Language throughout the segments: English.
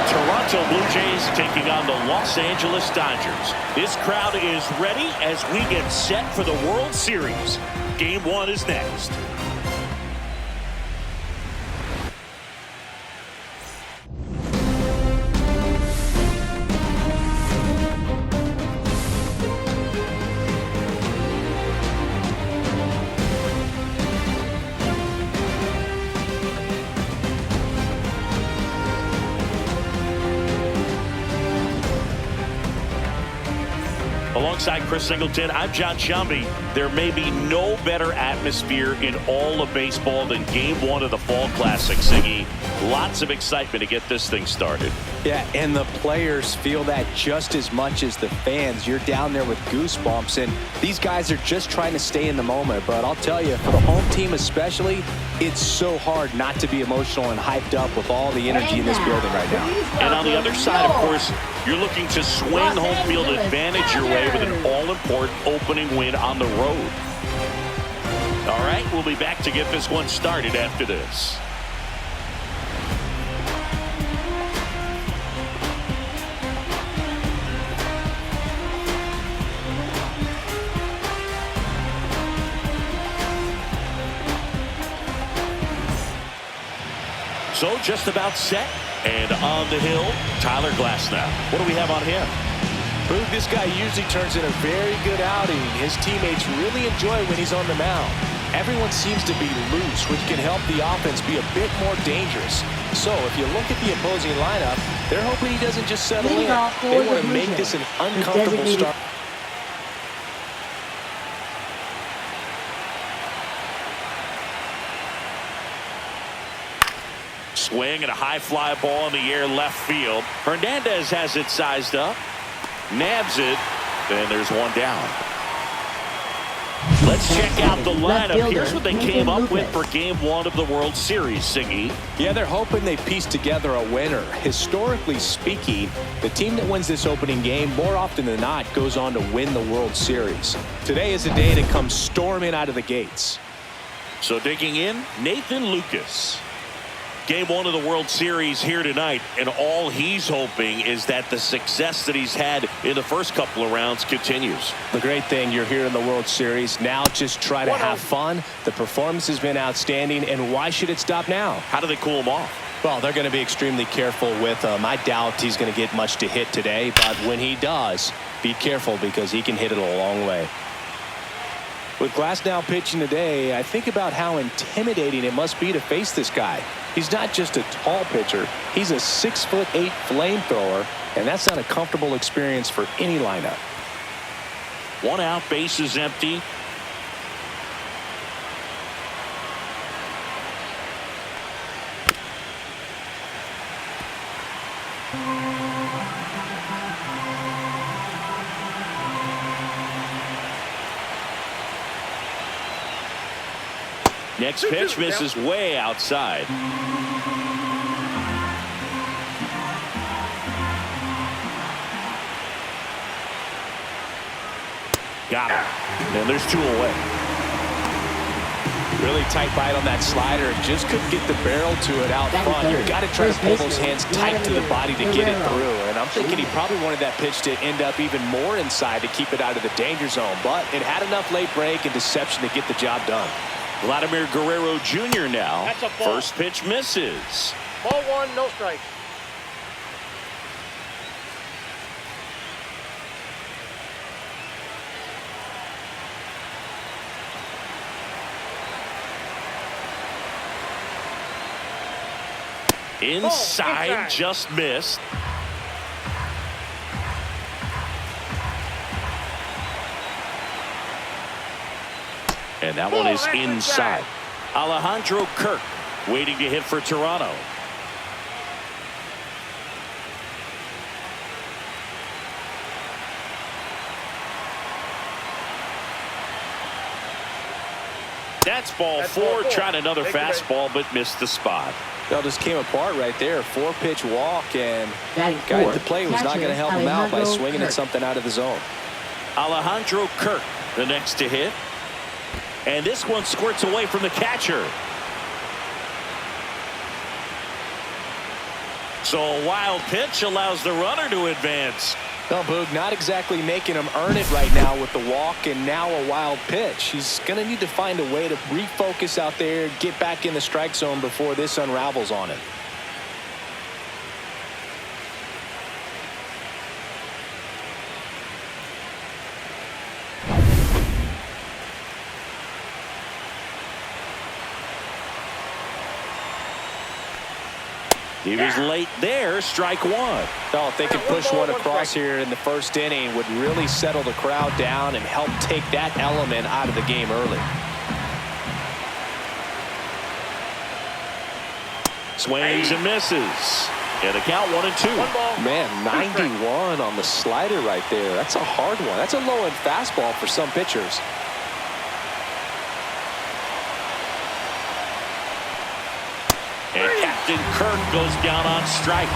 Toronto Blue Jays taking on the Los Angeles Dodgers. This crowd is ready as we get set for the World Series. Game 1 is next. Alongside Chris Singleton, I'm John Shambi. There may be no better atmosphere in all of baseball than Game 1 of the Fall Classic, Siggy. Lots of excitement to get this thing started. Yeah, and the players feel that just as much as the fans. You're down there with goosebumps, and these guys are just trying to stay in the moment. But I'll tell you, for the home team especially, it's so hard not to be emotional and hyped up with all the energy in this building right now. And on the other side, of course, you're looking to swing home field advantage your way with an all-important opening win on the road. All right, we'll be back to get this one started after this. So just about set. And on the hill, Tyler Glasnow. What do we have on him? Boog, this guy usually turns in a very good outing. His teammates really enjoy when he's on the mound. Everyone seems to be loose, which can help the offense be a bit more dangerous. So if you look at the opposing lineup, they're hoping he doesn't just settle in. They want to make this an uncomfortable start. Swing and a high fly ball in the air left field. Hernandez has it sized up. Nabs it. And there's one down. Let's check out the lineup. Here's what they came up with for Game 1 of the World Series, Siggy. Yeah, they're hoping they piece together a winner. Historically speaking, the team that wins this opening game more often than not goes on to win the World Series. Today is a day to come storming out of the gates. So digging in, Nathan Lucas. Game 1 of the World Series here tonight, and all he's hoping is that the success that he's had in the first couple of rounds continues. The great thing, you're here in the World Series. Now just try to have fun. The performance has been outstanding, and why should it stop now? How do they cool him off? Well, they're going to be extremely careful with him. I doubt he's going to get much to hit today, but when he does, be careful because he can hit it a long way. With Glasnow pitching today, I think about how intimidating it must be to face this guy. He's not just a tall pitcher. He's a 6'8" flamethrower, and that's not a comfortable experience for any lineup. One out, base is empty. Next pitch misses way outside. Got him. And there's two away. Really tight bite on that slider. Just couldn't get the barrel to it out front. You've got to try to pull those hands tight to the body to get it through. And I'm thinking he probably wanted that pitch to end up even more inside to keep it out of the danger zone. But it had enough late break and deception to get the job done. Vladimir Guerrero Jr. now. First pitch misses. Ball one, no strike. Inside, just missed. And that one is inside. Alejandro Kirk waiting to hit for Toronto. That's ball four. Tried another fastball, but missed the spot. Well, just came apart right there. 4-pitch walk, and guy at the plate was not going to help him out by swinging at something out of the zone. Alejandro Kirk, the next to hit. And this one squirts away from the catcher. So a wild pitch allows the runner to advance. No, Boog, not exactly making him earn it right now with the walk and now a wild pitch. He's going to need to find a way to refocus out there, get back in the strike zone before this unravels on him. He was late there, strike one. Oh, if they could push one across here in the first inning, would really settle the crowd down and help take that element out of the game early. Swings and misses. And a count 1-2. Man, 91 on the slider right there. That's a hard one. That's a low-end fastball for some pitchers. And Captain Kirk goes down on strikes.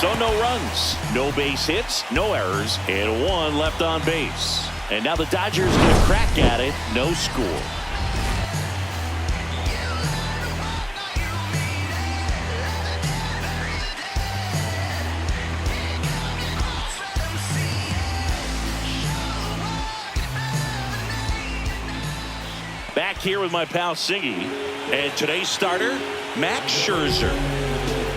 So no runs, no base hits, no errors, and one left on base. And now the Dodgers get a crack at it, no score. Back here with my pal Siggy, and today's starter, Max Scherzer.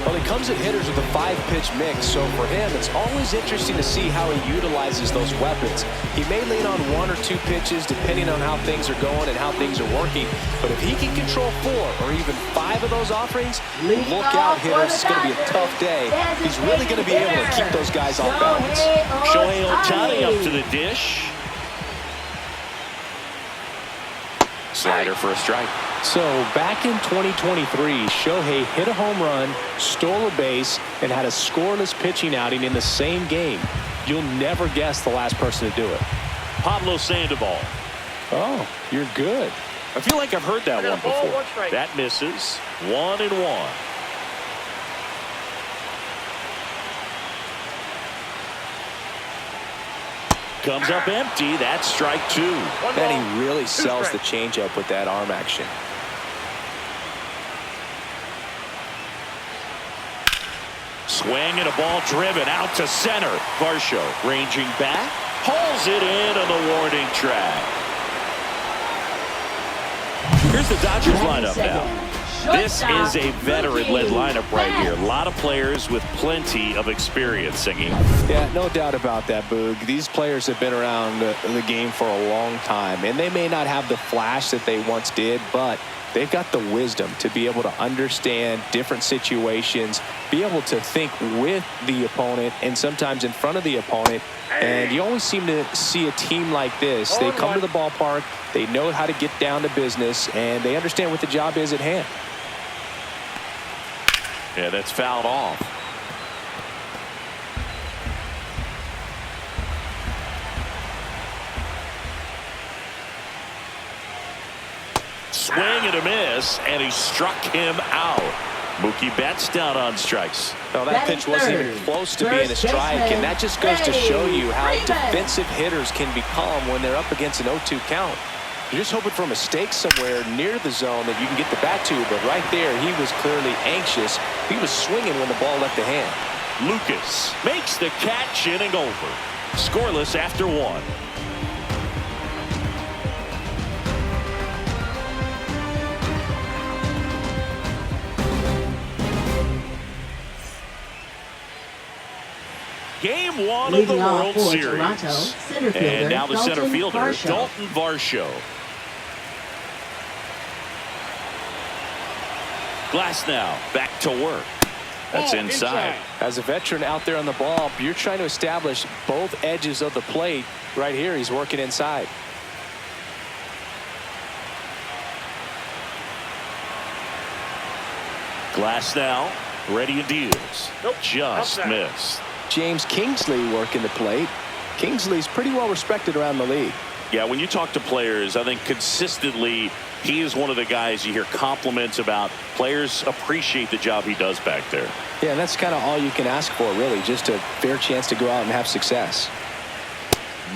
Well, he comes at hitters with a 5-pitch mix, so for him, it's always interesting to see how he utilizes those weapons. He may lean on 1 or 2 pitches depending on how things are going and how things are working, but if he can control 4 or even 5 of those offerings, look out, hitters. It's going to be a tough day. He's really going to be able to keep those guys off balance. Shohei Ohtani up to the dish. Slider for a strike. So back in 2023, Shohei hit a home run, stole a base, and had a scoreless pitching outing in the same game. You'll never guess the last person to do it. Pablo Sandoval. Oh, you're good. I feel like I've heard that one before. That misses. 1-1. Comes up empty. That's strike 2. And he really sells the changeup with that arm action. Swing and a ball driven out to center. Varsho ranging back. Hauls it in on the warning track. Here's the Dodgers lineup now. This is a veteran-led lineup right here. A lot of players with plenty of experience, Singing. Yeah, no doubt about that, Boog. These players have been around the game for a long time, and they may not have the flash that they once did, but they've got the wisdom to be able to understand different situations, be able to think with the opponent and sometimes in front of the opponent. And you always seem to see a team like this. They come to the ballpark, they know how to get down to business, and they understand what the job is at hand. Yeah, that's fouled off. Swing and a miss, and he struck him out. Mookie Betts down on strikes. No, that pitch wasn't even close to being a strike, and that just goes to show you how defensive hitters can become when they're up against an 0-2 count. You're just hoping for a mistake somewhere near the zone that you can get the bat to, but right there, he was clearly anxious. He was swinging when the ball left the hand. Lucas makes the catch, inning over. Scoreless after 1. Game 1 of the World Series. And now the center fielder, Dalton Varsho. Glass now, back to work. That's inside. As a veteran out there on the ball, you're trying to establish both edges of the plate. Right here, he's working inside. Glass now, ready and deals. Just missed. James Kingsley working the plate. Kingsley's pretty well respected around the league. Yeah, when you talk to players, I think consistently he is one of the guys you hear compliments about. Players appreciate the job he does back there. Yeah, and that's kind of all you can ask for, really, just a fair chance to go out and have success.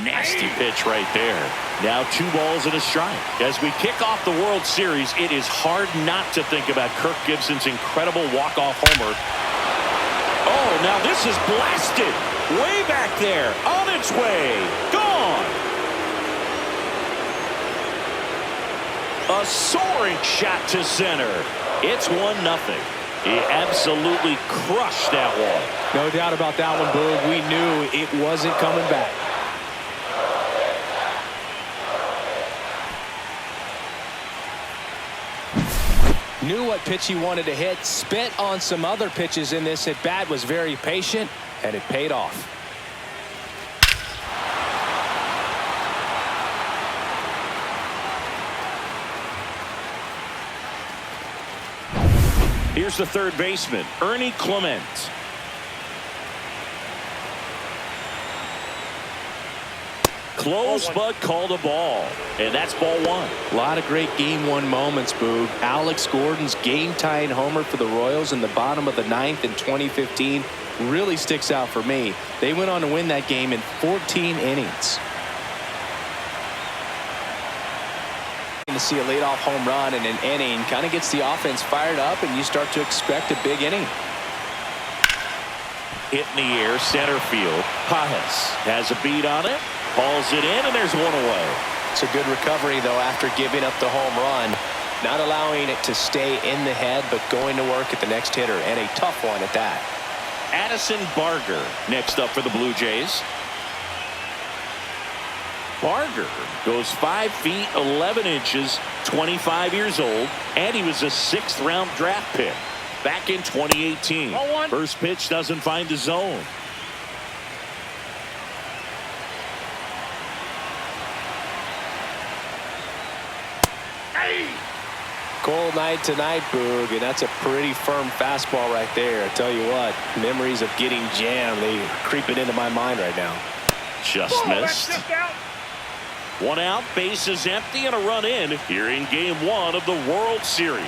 Nasty pitch right there. Now 2 balls and a strike. As we kick off the World Series, it is hard not to think about Kirk Gibson's incredible walk-off homer Oh, now this is blasted. Way back there. On its way. Gone. A soaring shot to center. It's 1-0. He absolutely crushed that one. No doubt about that one, Boog. We knew it wasn't coming back. Knew what pitch he wanted to hit. Spent on some other pitches in this at bat. Was very patient, and it paid off. Here's the third baseman, Ernie Clement. Close, but called a ball. And that's ball one. A lot of great game one moments, Boog. Alex Gordon's game-tying homer for the Royals in the bottom of the ninth in 2015 really sticks out for me. They went on to win that game in 14 innings. To see a leadoff home run in an inning kind of gets the offense fired up, and you start to expect a big inning. Hit in the air, center field. Pajes has a beat on it. Hauls it in, and there's one away. It's a good recovery, though, after giving up the home run. Not allowing it to stay in the head, but going to work at the next hitter, and a tough one at that. Addison Barger next up for the Blue Jays. Barger goes 5 feet 11 inches, 25 years old, and he was a 6th-round draft pick back in 2018. First pitch doesn't find the zone. Cold night tonight, Boog, and that's a pretty firm fastball right there. I tell you what, memories of getting jammed, they are creeping into my mind right now. Just missed. One out, bases empty, and a run in here in game one of the World Series.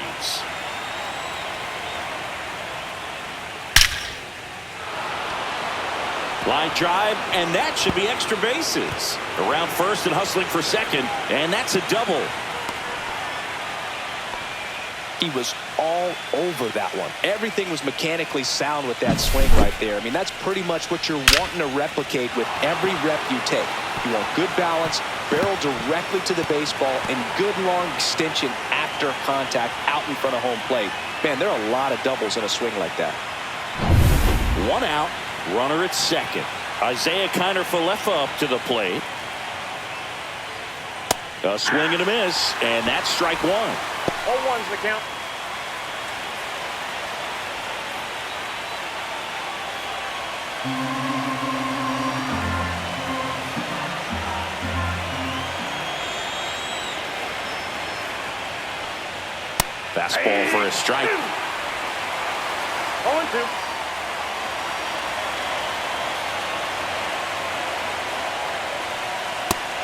Line drive, and that should be extra bases. Around first and hustling for second, and that's a double. He was all over that one. Everything was mechanically sound with that swing right there. I mean, that's pretty much what you're wanting to replicate with every rep you take. You want good balance, barrel directly to the baseball, and good long extension after contact out in front of home plate. Man, there are a lot of doubles in a swing like that. One out, runner at second. Isaiah Kiner-Falefa up to the plate. A swing and a miss, and that's strike one. 0-1's the count. Fastball for a strike. 0-2.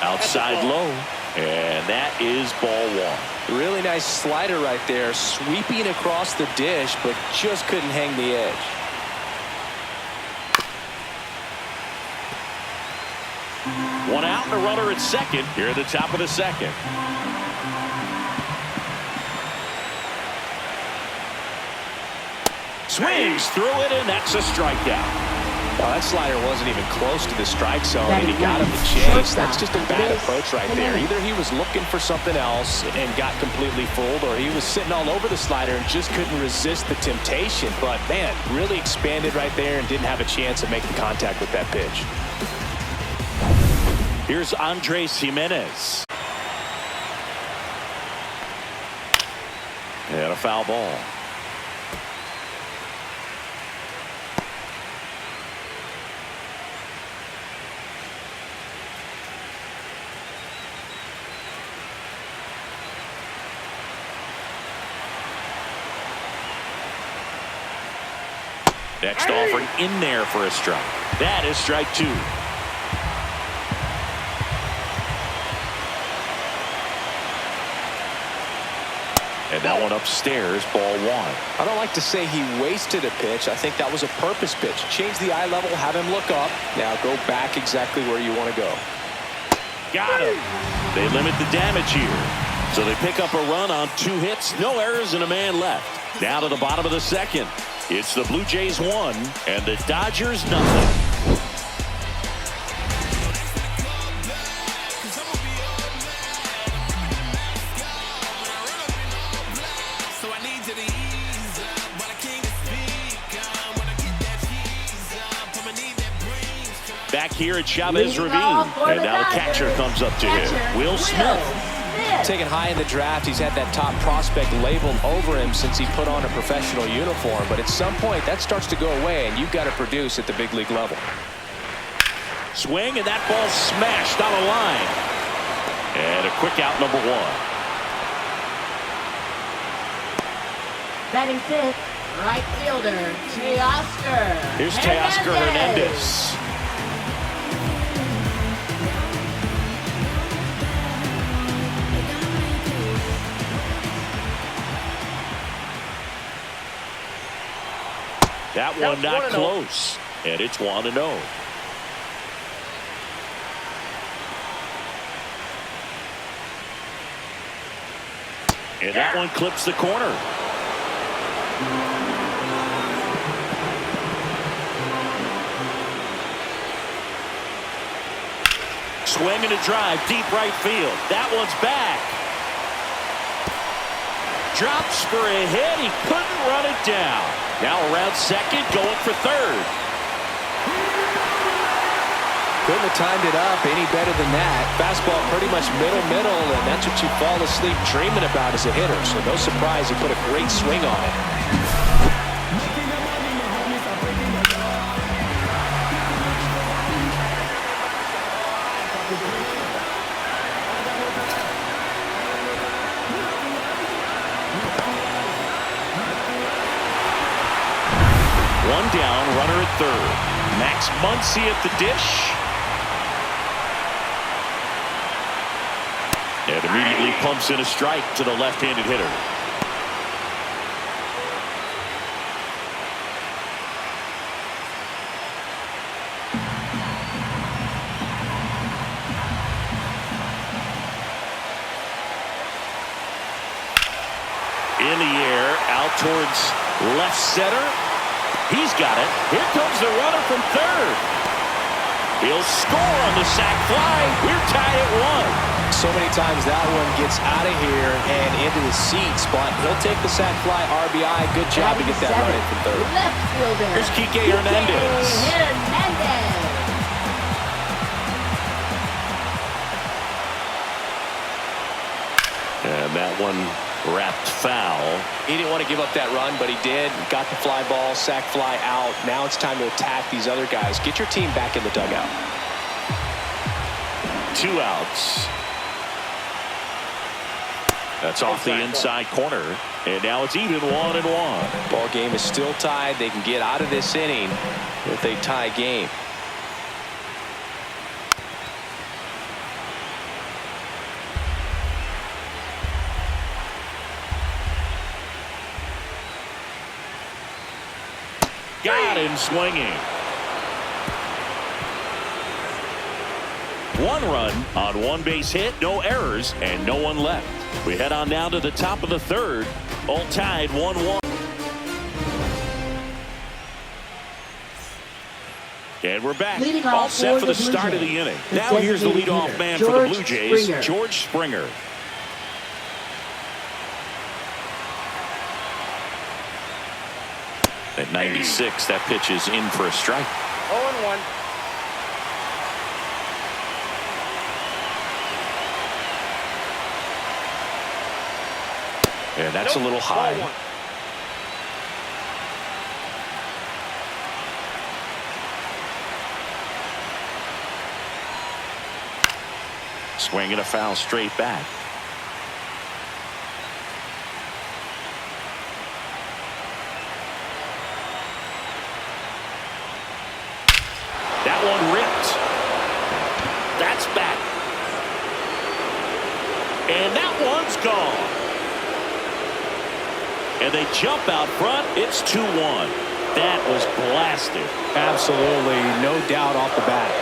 Outside low, and that is ball one. Really nice slider right there, sweeping across the dish, but just couldn't hang the edge. One out and a runner at second here at the top of the second. Swings through it, and that's a strikeout. Well, that slider wasn't even close to the strike zone, and he got him to chase. That's just a bad approach right there. Either he was looking for something else and got completely fooled, or he was sitting all over the slider and just couldn't resist the temptation. But, man, really expanded right there and didn't have a chance to make the contact with that pitch. Here's Andres Jimenez. And a foul ball. Next offering in there for a strike. That is strike two. And that one upstairs, ball one. I don't like to say he wasted a pitch. I think that was a purpose pitch. Change the eye level, have him look up. Now go back exactly where you want to go. Got him. They limit the damage here. So they pick up a run on 2 hits, no errors, and a man left. Down to the bottom of the second. It's the Blue Jays 1 and the Dodgers nothing. Back here at Chavez Ravine, and now the catcher comes up to him. Will Smith. Taken high in the draft, he's had that top prospect labeled over him since he put on a professional uniform, but at some point that starts to go away, and you've got to produce at the big league level. Swing, and that ball smashed on a line. And a quick out, number 1. Batting fifth, right fielder, Teoscar. Here's Teoscar Hernandez. That one not close, and it's 1-0. And that one clips the corner. Swing and a drive, deep right field. That one's back. Drops for a hit. He couldn't run it down. Now around second, going for third. Couldn't have timed it up any better than that. Fastball pretty much middle, and that's what you fall asleep dreaming about as a hitter. So no surprise he put a great swing on it. One down, runner at third. Max Muncy at the dish. And immediately pumps in a strike to the left-handed hitter. In the air, out towards left center. He's got it. Here comes the runner from third. He'll score on the sac fly. We're tied at 1. So many times that one gets out of here and into the seats, but he'll take the sac fly RBI. Good job to get that run in from third. Left fielder. Here's Kike Hernandez. And that one wrapped foul. He didn't want to give up that run, but he did. Got the fly ball, sac fly out. Now it's time to attack these other guys. Get your team back in the dugout. 2 outs. That's off the inside corner, and now it's even 1-1. Ball game is still tied. They can get out of this inning with a tie game. Got him swinging. 1 run on 1 base hit, no errors, and no one left. We head on now to the top of the third, all tied 1-1. And we're back, all set for the start of the inning. Now here's the leadoff man for the Blue Jays, George Springer. At 96, that pitch is in for a strike. 0-1. And that's a little high. Swing and a foul straight back. That one ripped. That's back. And that one's gone. And they jump out front. It's 2-1. That was blasted. Absolutely, no doubt off the bat.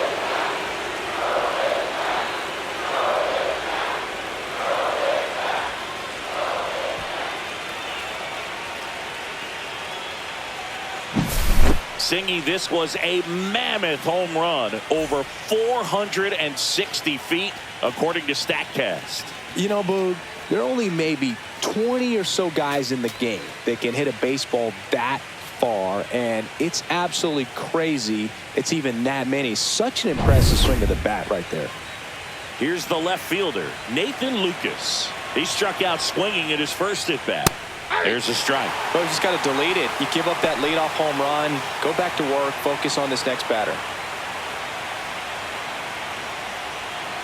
Singy, this was a mammoth home run over 460 feet, according to StatCast. You know, Boog, there are only maybe 20 or so guys in the game that can hit a baseball that far, and it's absolutely crazy it's even that many. Such an impressive swing of the bat right there. Here's the left fielder, Nathan Lucas. He struck out swinging at his first at-bat. There's a strike. But you just got to delete it. You give up that leadoff home run, go back to work, focus on this next batter.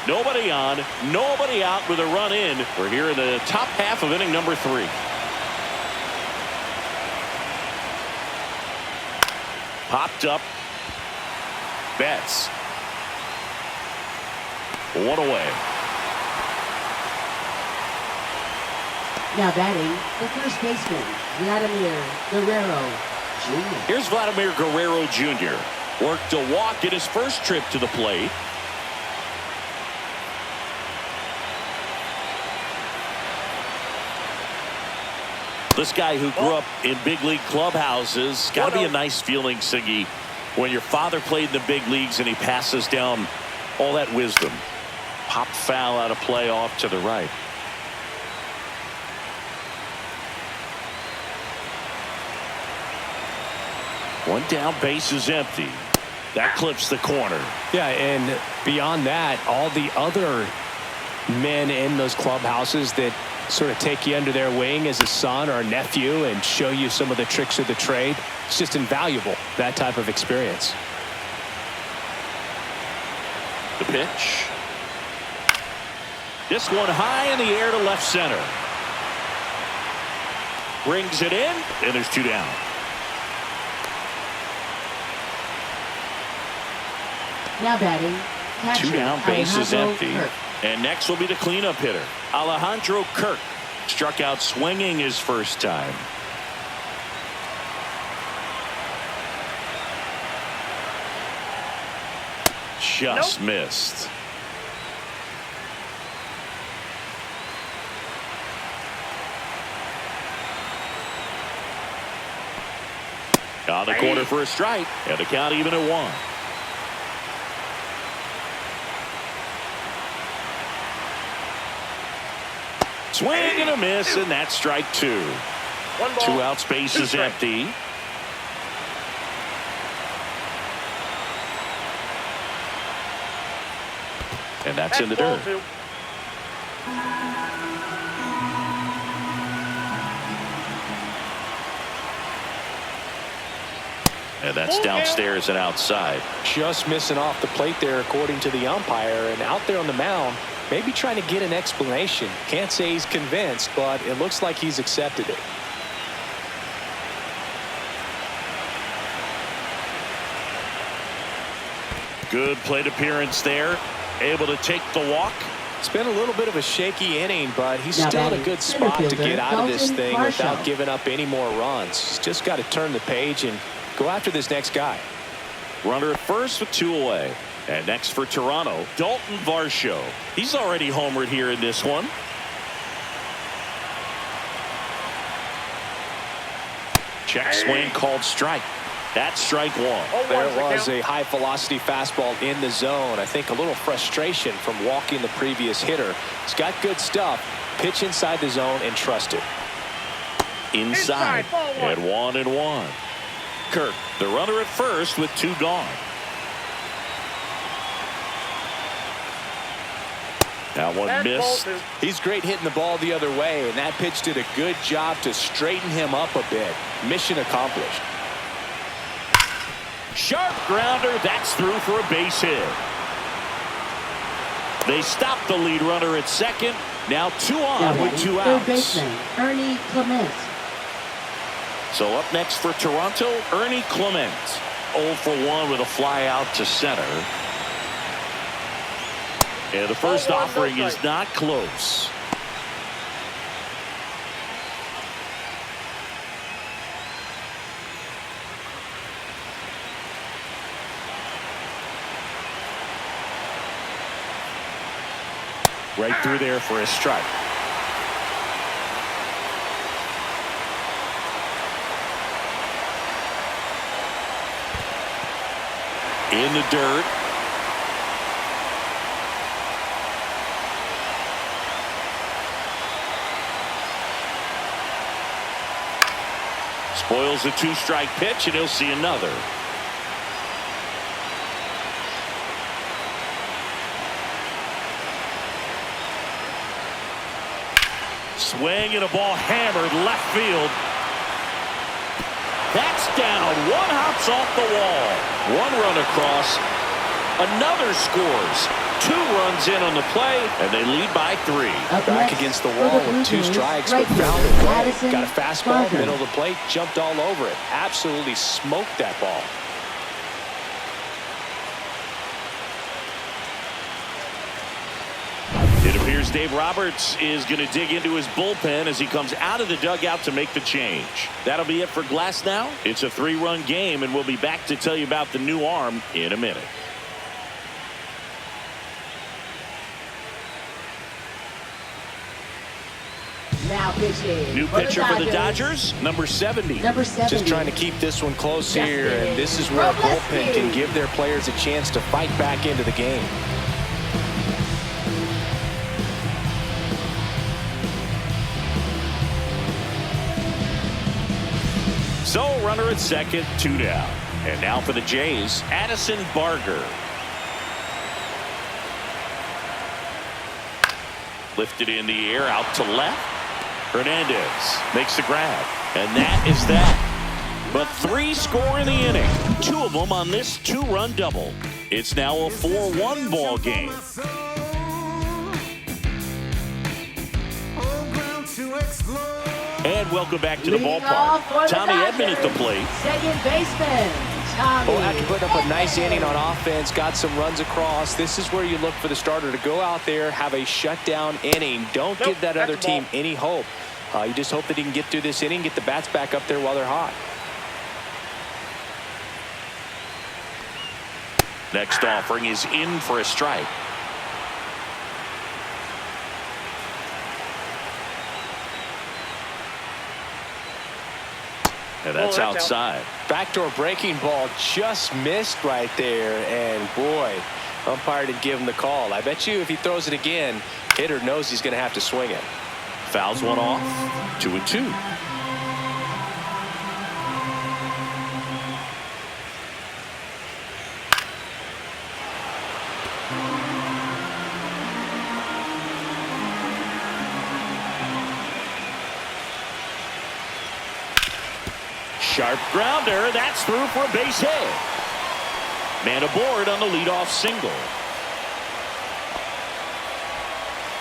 Nobody on, nobody out with a run in. We're here in the top half of inning number 3. Popped up. Betts. 1 away. Now batting, the first baseman, Vladimir Guerrero Jr. Here's Vladimir Guerrero Jr. Worked a walk at his first trip to the plate. This guy who grew up in big league clubhouses, got to be a nice feeling, Siggy, when your father played in the big leagues and he passes down all that wisdom. Pop foul out of play off to the right. One down, base is empty. That clips the corner. Yeah, and beyond that, all the other men in those clubhouses that sort of take you under their wing as a son or a nephew and show you some of the tricks of the trade. It's just invaluable, that type of experience. The pitch. This one high in the air to left center. Brings it in, and there's 2 down. Now batting, catcher, 2 down, base is Alejandro empty. Kirk. And next will be the cleanup hitter, Alejandro Kirk. Struck out swinging his first time. Just missed. On the corner for a strike, and the count even at 1. Swing and a miss, and that's strike 2. 2 outs, base is empty. And that's in the dirt. And that's downstairs and outside. Just missing off the plate there, according to the umpire, and out there on the mound, maybe trying to get an explanation. Can't say he's convinced, but it looks like he's accepted it. Good plate appearance there. Able to take the walk. It's been a little bit of a shaky inning, but he's Now still in a batting, good center spot to fielder, get out of this Dalton thing Varsho. without giving up any more runs. He's just got to turn the page and go after this next guy. Runner at first with 2 away. And next for Toronto, Dalton Varsho. He's already homered here in this one. Check swing called strike. That's strike 1. There was a high velocity fastball in the zone. I think a little frustration from walking the previous hitter. He's got good stuff. Pitch inside the zone and trust it. Inside at 1-1. Kirk, the runner at first with 2 gone. That one missed. He's great hitting the ball the other way, and that pitch did a good job to straighten him up a bit. Mission accomplished. Sharp grounder. That's through for a base hit. They stop the lead runner at second. Now 2 on with 2 outs. Third baseman, Ernie Clement. So up next for Toronto, Ernie Clement. 0 for 1 with a fly out to center. And the first offering is not close. Right through there for a strike. in the dirt. Spoils the 2-strike pitch, and he'll see another. Swing and a ball hammered left field. That's down. One hops off the wall. One run across. Another scores. 2 runs in on the play, and they lead by 3. Back against the wall with 2 strikes, but found it right. Got a fastball, middle of the plate, jumped all over it. Absolutely smoked that ball. It appears Dave Roberts is going to dig into his bullpen as he comes out of the dugout to make the change. That'll be it for Glass now. It's a 3-run game, and we'll be back to tell you about the new arm in a minute. Now pitching. New pitcher for the Dodgers, number 70. Just trying to keep this one close here, and this is where a bullpen can give their players a chance to fight back into the game. So, runner at second, 2 down. And now for the Jays, Addison Barger. Lifted in the air, out to left. Hernandez makes the grab. And that is that. But 3 score in the inning. 2 of them on this 2-run double. It's now a 4-1 ball game. And welcome back to the ballpark. Tommy Edman at the plate. Second baseman, Tommy. Well, after putting up a nice inning on offense, got some runs across, this is where you look for the starter to go out there, have a shutdown inning. Don't give that other team any hope. You just hope that he can get through this inning, get the bats back up there while they're hot. Next offering is in for a strike. And that's outside. Backdoor breaking ball just missed right there. And boy, umpire didn't give him the call. I bet you if he throws it again, hitter knows he's going to have to swing it. Fouls one off. 2-2. Sharp grounder. That's through for a base hit. Man aboard on the leadoff single.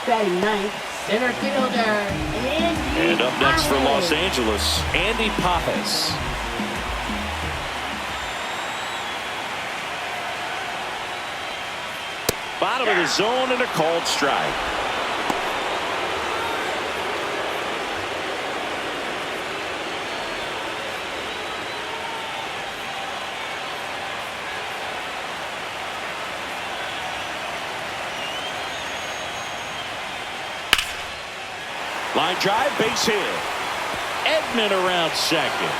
Batting ninth, center fielder, And up next for Los Angeles, Andy Pajes. Bottom of the zone and a called strike. Line drive, base hit. Edman around second.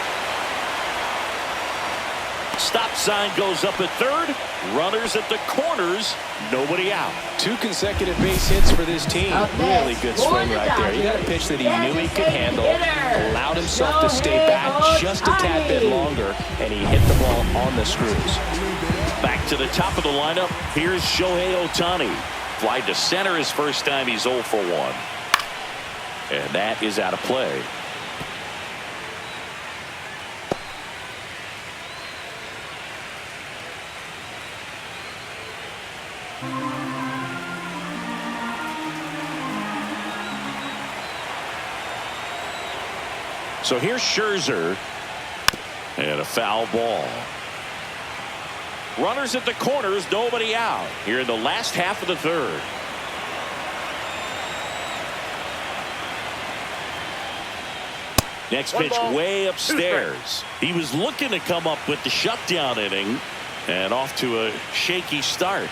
Stop sign goes up at third. Runners at the corners. Nobody out. 2 consecutive base hits for this team. Really good swing right there. He got a pitch that he knew he could handle. Allowed himself to stay back just a tad bit longer. And he hit the ball on the screws. Back to the top of the lineup. Here's Shohei Ohtani. Fly to center his first time. He's 0 for 1. And that is out of play. So here's Scherzer. And a foul ball. Runners at the corners, nobody out. Here in the last half of the third. Next pitch way upstairs. He was looking to come up with the shutdown inning and off to a shaky start.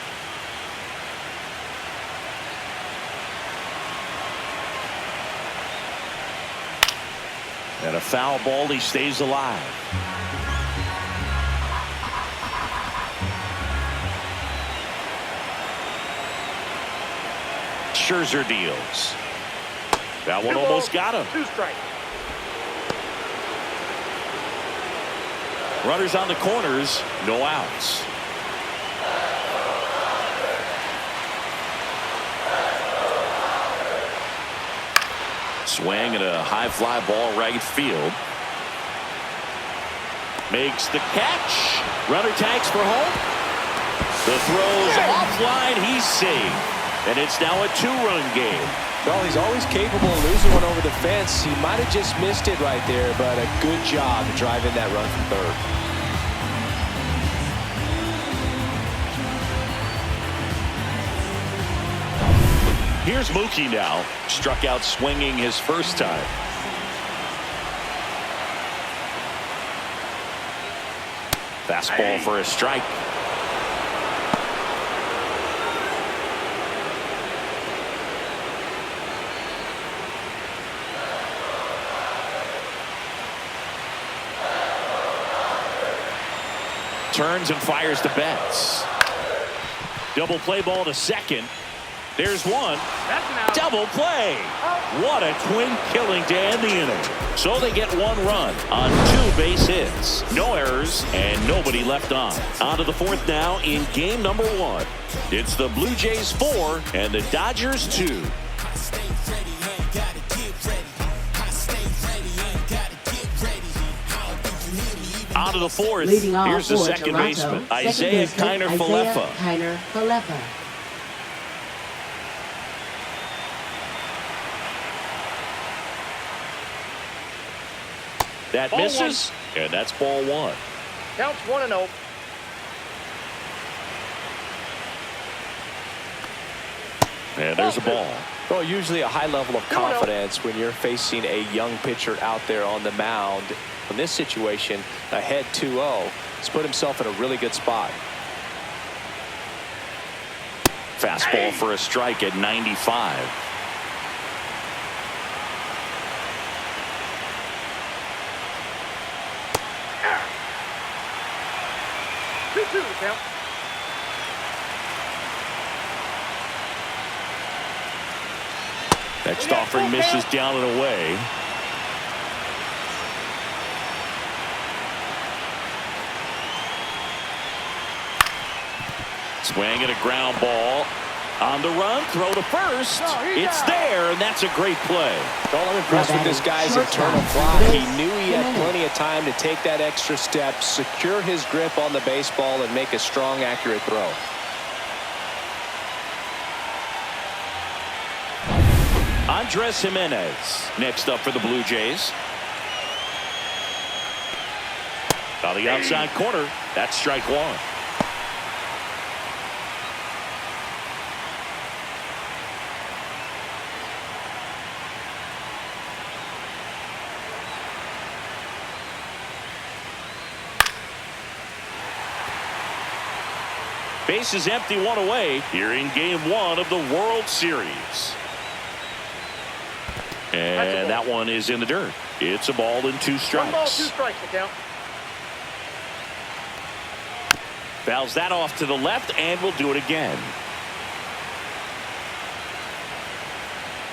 And a foul ball, he stays alive. Scherzer deals. That one almost got him. 2 strikes. Runners on the corners, no outs. Swing and a high fly ball right field. Makes the catch. Runner tags for home. The throw's offline. He's saved. And it's now a 2-run game. Well, he's always capable of losing one over the fence. He might have just missed it right there, but a good job driving that run from third. Here's Mookie now. Struck out swinging his first time. Fastball for a strike. Turns and fires to Betts. Double play ball to second. There's one. Double play. What a twin killing to end the inning. So they get 1 run on 2 base hits. No errors and nobody left on. On to the 4th now in game number 1. It's the Blue Jays 4 and the Dodgers 2. On to the 4th. Here's the second baseman, Isaiah Kiner-Falefa. That Ball misses, and that's ball 1. Counts 1-0. And there's a ball. Well, usually a high level of confidence when you're facing a young pitcher out there on the mound. In this situation, ahead 2-0, he's put himself in a really good spot. Fastball for a strike at 95. Count. Next offering misses down and away. Swing and a ground ball. On the run, throw to first. It's there, and that's a great play. Well, I'm impressed with this guy's internal fly. He knew he had plenty of time to take that extra step, secure his grip on the baseball, and make a strong, accurate throw. Andres Jimenez next up for the Blue Jays. On the outside corner, that's strike 1. Base is empty, 1 away here in game 1 of the World Series. And that one is in the dirt. It's a ball and 2 strikes. 1 ball, 2 strikes to count. Fouls that off to the left, and we'll do it again.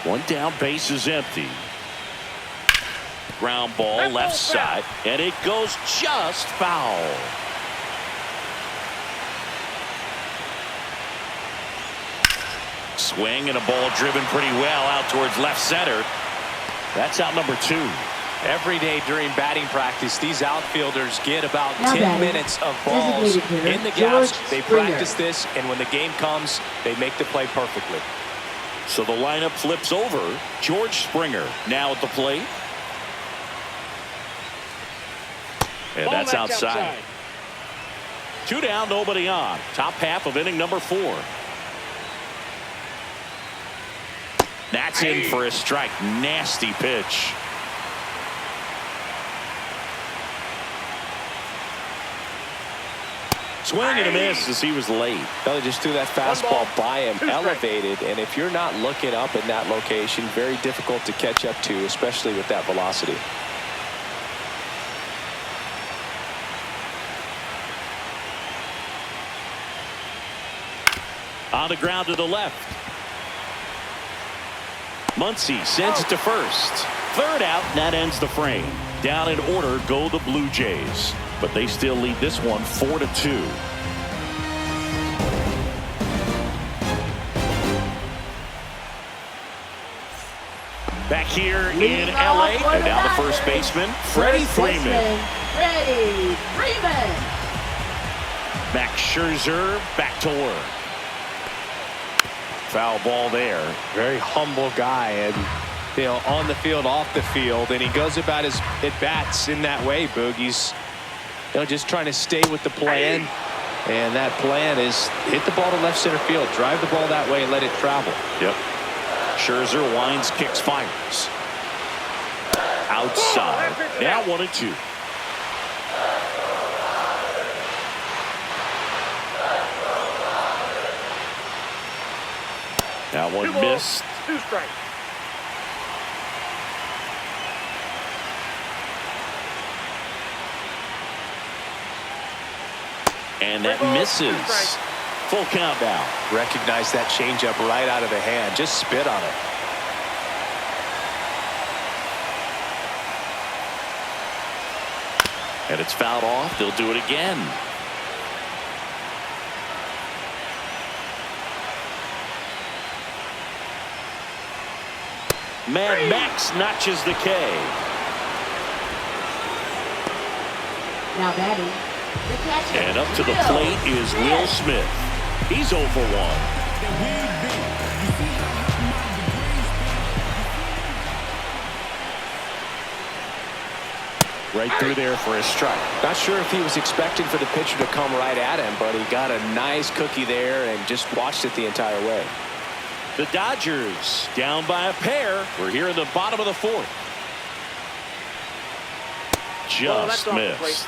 1 down, base is empty. Ground ball left side, and it goes just foul. Swing and a ball driven pretty well out towards left center. That's out number 2. Every day during batting practice, these outfielders get about 10 minutes of balls in the gaps. They practice this, and when the game comes, they make the play perfectly. So the lineup flips over. George Springer now at the plate. And that's outside. 2 down, nobody on. Top half of inning number 4. That's in for a strike. Nasty pitch. Swing and a miss as he was late. Well, he just threw that fastball by him, elevated, and if you're not looking up in that location, very difficult to catch up to, especially with that velocity. On the ground to the left. Muncy sends it to first. Third out, and that ends the frame. Down in order go the Blue Jays, but they still lead this one 4-2. Back here in LA, and now the first baseman, Freddie Freeman. Freddie Freeman. Max Scherzer back to work. Foul ball there. Very humble guy, and on the field, off the field, and he goes about his at-bats in that way, Boog. He's just trying to stay with the plan, and that plan is hit the ball to left center field, drive the ball that way, and let it travel. Yep. Scherzer winds, kicks, fires. Outside. Now 1-2. That one missed. 2 strikes. And that misses. Full count now. Recognize that changeup right out of the hand. Just spit on it. And it's fouled off. They'll do it again. Mad Max notches the K. Now batting, the catcher. And up to the plate is Will Smith. He's 0 for 1. Right through there for a strike. Not sure if he was expecting for the pitcher to come right at him, but he got a nice cookie there and just watched it the entire way. The Dodgers down by a pair. We're here in the bottom of the 4th. Just missed.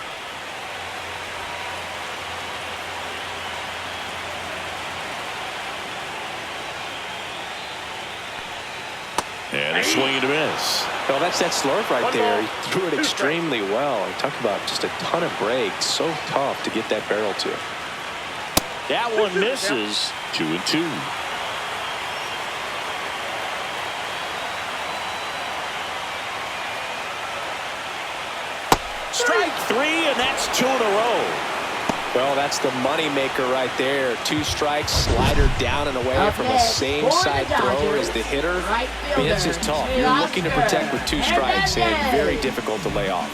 And a swing and a miss. Well, that's that slurve right there. He threw it extremely well. And talk about just a ton of breaks. So tough to get that barrel to. That one misses. 2-2. Strike 3, and that's 2 in a row. Well, that's the money maker right there. 2 strikes, slider down and away from the same side thrower as the hitter. Right I mean, it's just tough. You're looking to protect with 2 strikes and very difficult to lay off.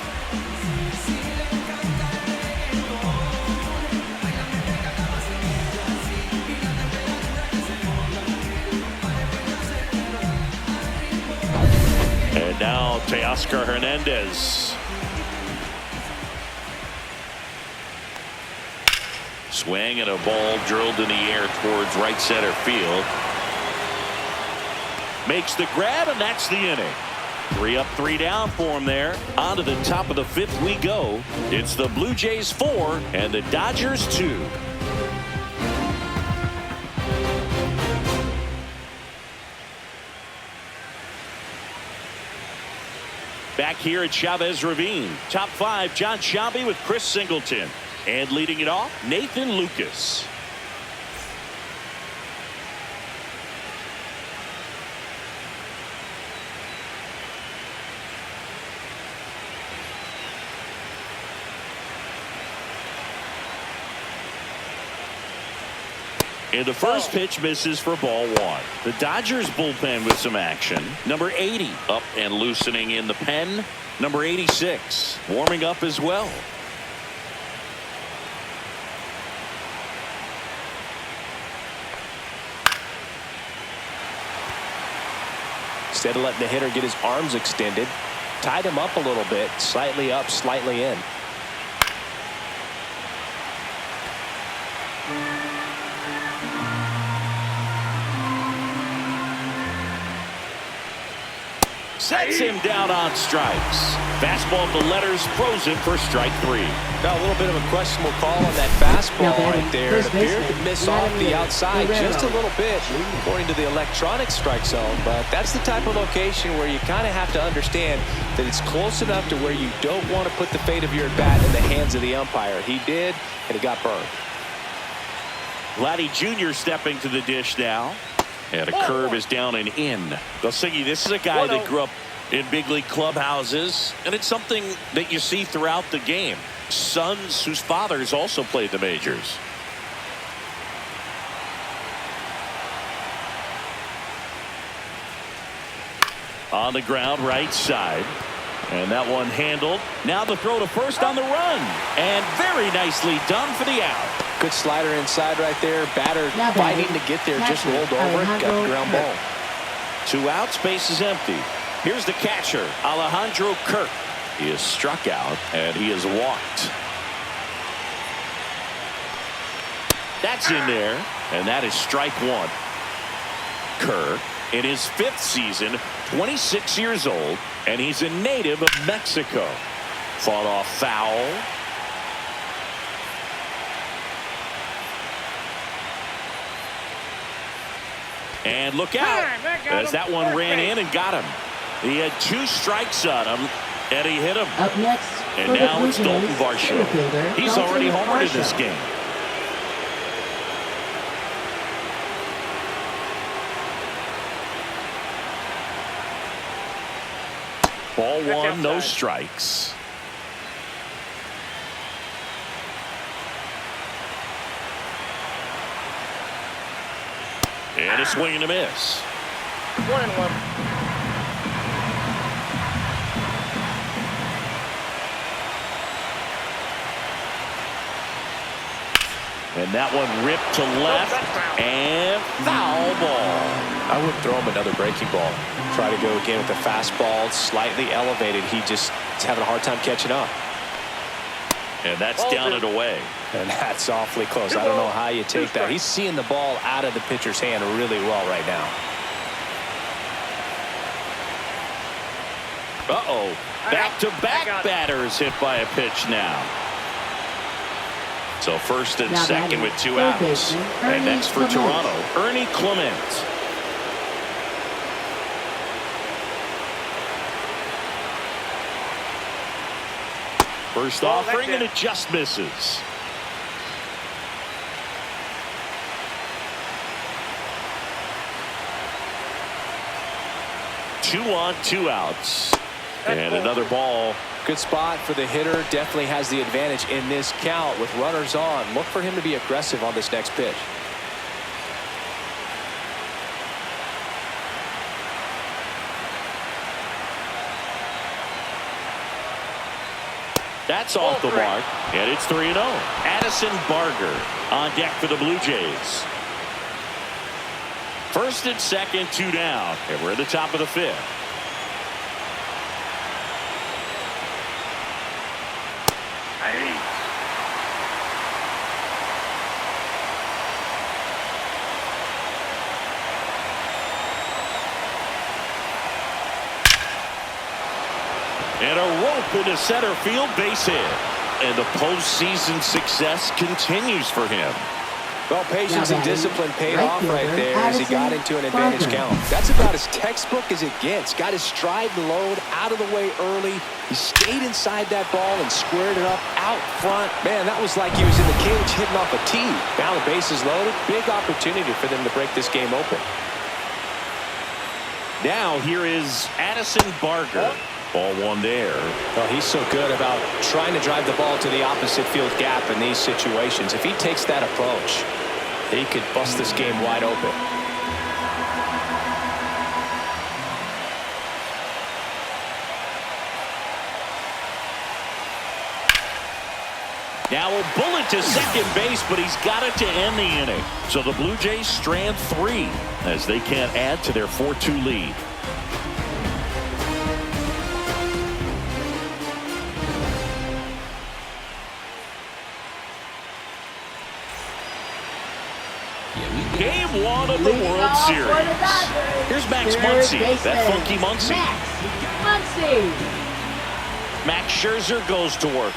And now Teoscar Hernandez. Swing and a ball drilled in the air towards right center field. Makes the grab, and that's the inning. 3 up, 3 down for him there. On to the top of the 5th we go. It's the Blue Jays 4 and the Dodgers 2. Back here at Chavez Ravine. Top 5, John Shelby with Chris Singleton. And leading it off, Nathan Lucas. And the first pitch misses for ball 1. The Dodgers bullpen with some action. Number 80 up and loosening in the pen. Number 86 warming up as well. Instead of letting the hitter get his arms extended, tied him up a little bit, slightly up, slightly in. Sets him down on strikes. Fastball at the letters, throws him for strike 3. Now a little bit of a questionable call on that fastball right there. It appeared to miss off the outside just a little bit according to the electronic strike zone, but that's the type of location where you kind of have to understand that it's close enough to where you don't want to put the fate of your at-bat in the hands of the umpire. He did, and he got burned. Vladdy Jr. stepping to the dish now. And a curve is down and in. Well, Siggy, this is a guy that grew up in big league clubhouses, and it's something that you see throughout the game. Sons whose fathers also played the majors. On the ground, right side. And that one handled. Now the throw to first on the run. And very nicely done for the out. Good slider inside right there. Batter fighting to get there. Just rolled over it. Got the ground ball. 2 outs. Base is empty. Here's the catcher, Alejandro Kirk. He is struck out, and he is walked. That's in there, and that is strike 1. Kirk, in his 5th season, 26 years old, and he's a native of Mexico. Fought off foul. And look out, as that one ran in and got him. He had 2 strikes on him, and he hit him. Up next, and now it's Dalton Varsho. He's already homered in this game. Ball 1, no strikes. And a swing and a miss. 1-1. And that one ripped to left and foul ball. I would throw him another breaking ball. Try to go again with the fastball, slightly elevated. He just is having a hard time catching up. And that's down and away. And that's awfully close. I don't know how you take that. He's seeing the ball out of the pitcher's hand really well right now. Uh-oh. Back-to-back batters hit by a pitch now. So first and second with 2 outs. And next for Toronto, Ernie Clement. First offering, and it just misses. Two on, 2 outs. And another ball. Good spot for the hitter. Definitely has the advantage in this count with runners on. Look for him to be aggressive on this next pitch. That's off the mark, and it's 3-0. Addison Barger on deck for the Blue Jays. First and second, 2 down, and we're at the top of the 5th. And a rope into center field, base hit. And the postseason success continues for him. Well, patience and discipline paid off right there as he got into an advantage count. That's about as textbook as it gets. Got his stride and load out of the way early. He stayed inside that ball and squared it up out front. Man, that was like he was in the cage hitting off a tee. Now the base is loaded. Big opportunity for them to break this game open. Now here is Addison Barger. Ball 1 there. Well, he's so good about trying to drive the ball to the opposite field gap in these situations. If he takes that approach, he could bust this game wide open. Now a bullet to second base, but he's got it to end the inning. So the Blue Jays strand 3 as they can't add to their 4-2 lead. Game 1 of the World Series. Here's Max Muncy, that funky Muncy. Max Scherzer goes to work.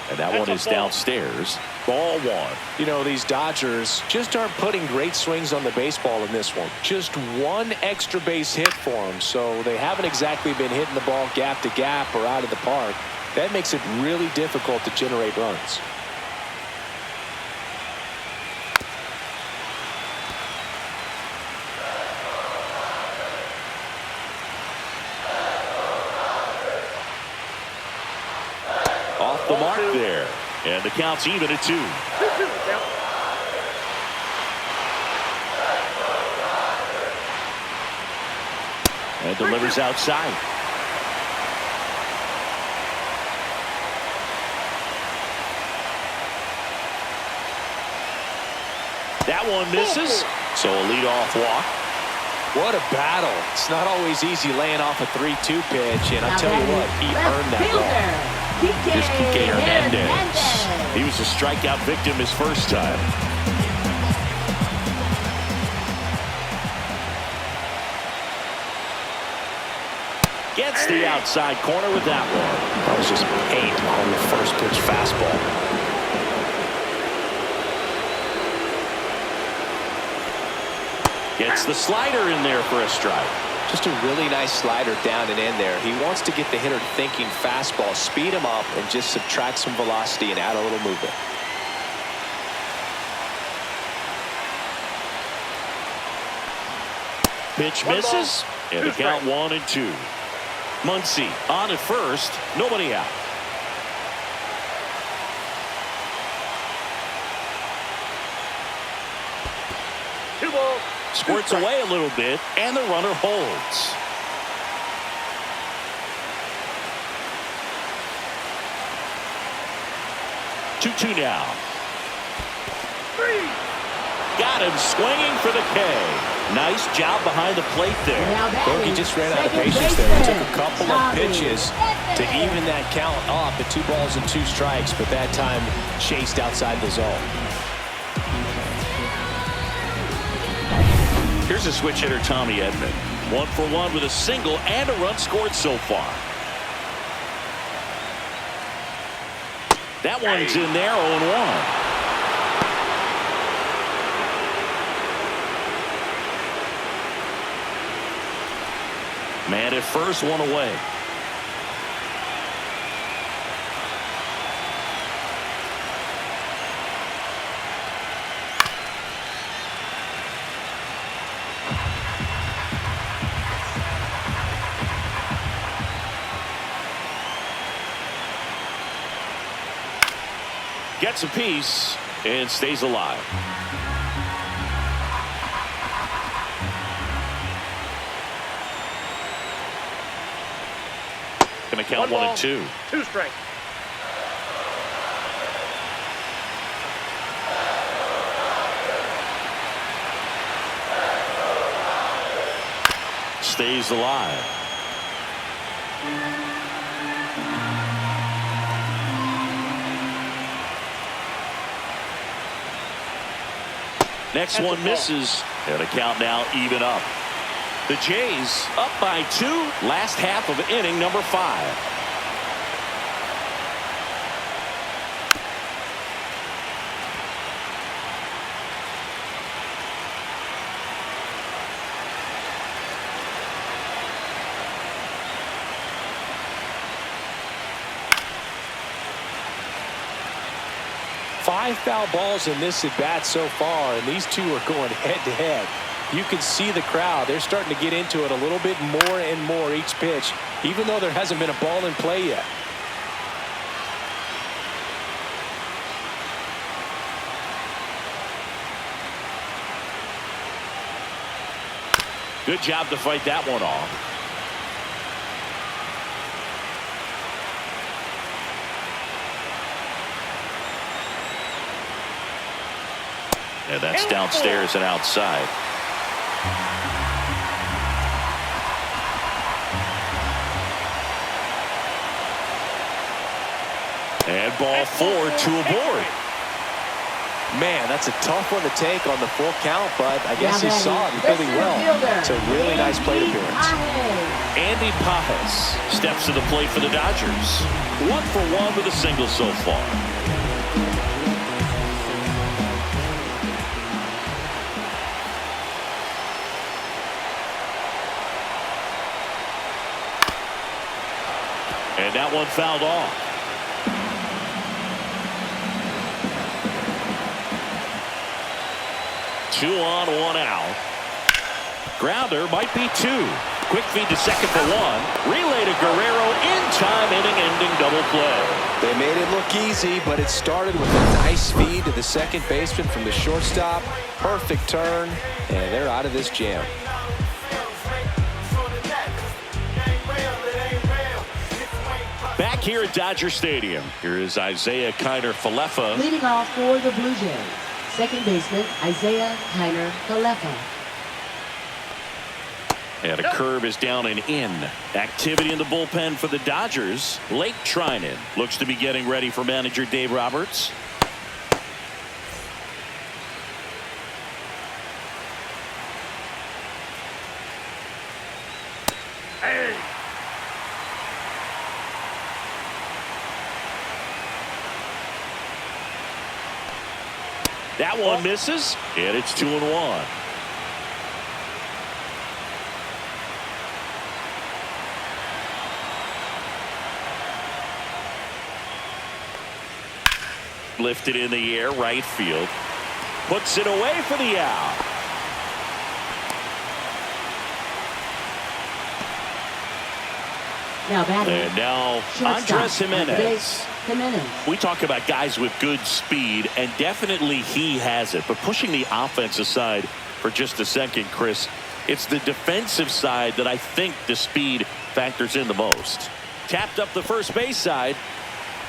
And that one is downstairs. Ball 1. You know, these Dodgers just aren't putting great swings on the baseball in this one. Just one extra base hit for them, so they haven't exactly been hitting the ball gap to gap or out of the park. That makes it really difficult to generate runs. Off the mark there. And the count's even at 2. 2-2 the count. And delivers outside. That one misses. So a leadoff walk. What a battle. It's not always easy laying off a 3-2 pitch, and I'll tell you what, he earned that ball. Here's Kike Hernandez. He was a strikeout victim his first time. Gets the outside corner with that one. That was just 8 on the first pitch fastball. Gets the slider in there for a strike. Just a really nice slider down and in there. He wants to get the hitter thinking fastball, speed him up, and just subtract some velocity and add a little movement. Pitch misses, and the count 1-2. Muncy on at first, nobody out. Squirts away a little bit, and the runner holds. Two now. Got him swinging for the K. Nice job behind the plate there. Roki just ran out of patience there. It took a couple of pitches to even that count up at 2 balls and 2 strikes, but that time chased outside the zone. Here's a switch hitter, Tommy Edman. 1 for 1 with a single and a run scored so far. That one's in there, 0-1. Man at first, 1 away. Gets a piece and stays alive. Gonna count 1-2. 2 strikes. Stays alive. Next one misses, and a count now even up. The Jays up by 2, last half of inning number 5. Five foul balls in this at bat so far, and these two are going head to head. You can see the crowd. They're starting to get into it a little bit more and more each pitch, even though there hasn't been a ball in play yet. Good job to fight that one off. And that's downstairs and outside. And ball 4, 2 aboard. Man, that's a tough one to take on the full count, but I guess he saw it really well. It's a really nice plate appearance. Andy Pajes steps to the plate for the Dodgers. 1 for 1 with a single so far. And that one fouled off. Two on, 1 out. Grounder might be 2. Quick feed to second for 1. Relay to Guerrero in time, inning-ending double play. They made it look easy, but it started with a nice feed to the second baseman from the shortstop. Perfect turn, and they're out of this jam. Back here at Dodger Stadium, here is Isaiah Kiner-Falefa. Leading off for the Blue Jays, second baseman Isaiah Kiner-Falefa. And a curve is down and in. Activity in the bullpen for the Dodgers. Late Trinan looks to be getting ready for manager Dave Roberts. Hey. That one misses, and it's 2-1. Lifted in the air, right field. Puts it away for the out. Now batting. And now Shortstop, Andres Jimenez. We talk about guys with good speed, and definitely he has it. But pushing the offense aside for just a second, Chris, it's the defensive side that I think the speed factors in the most. Tapped up the first base side,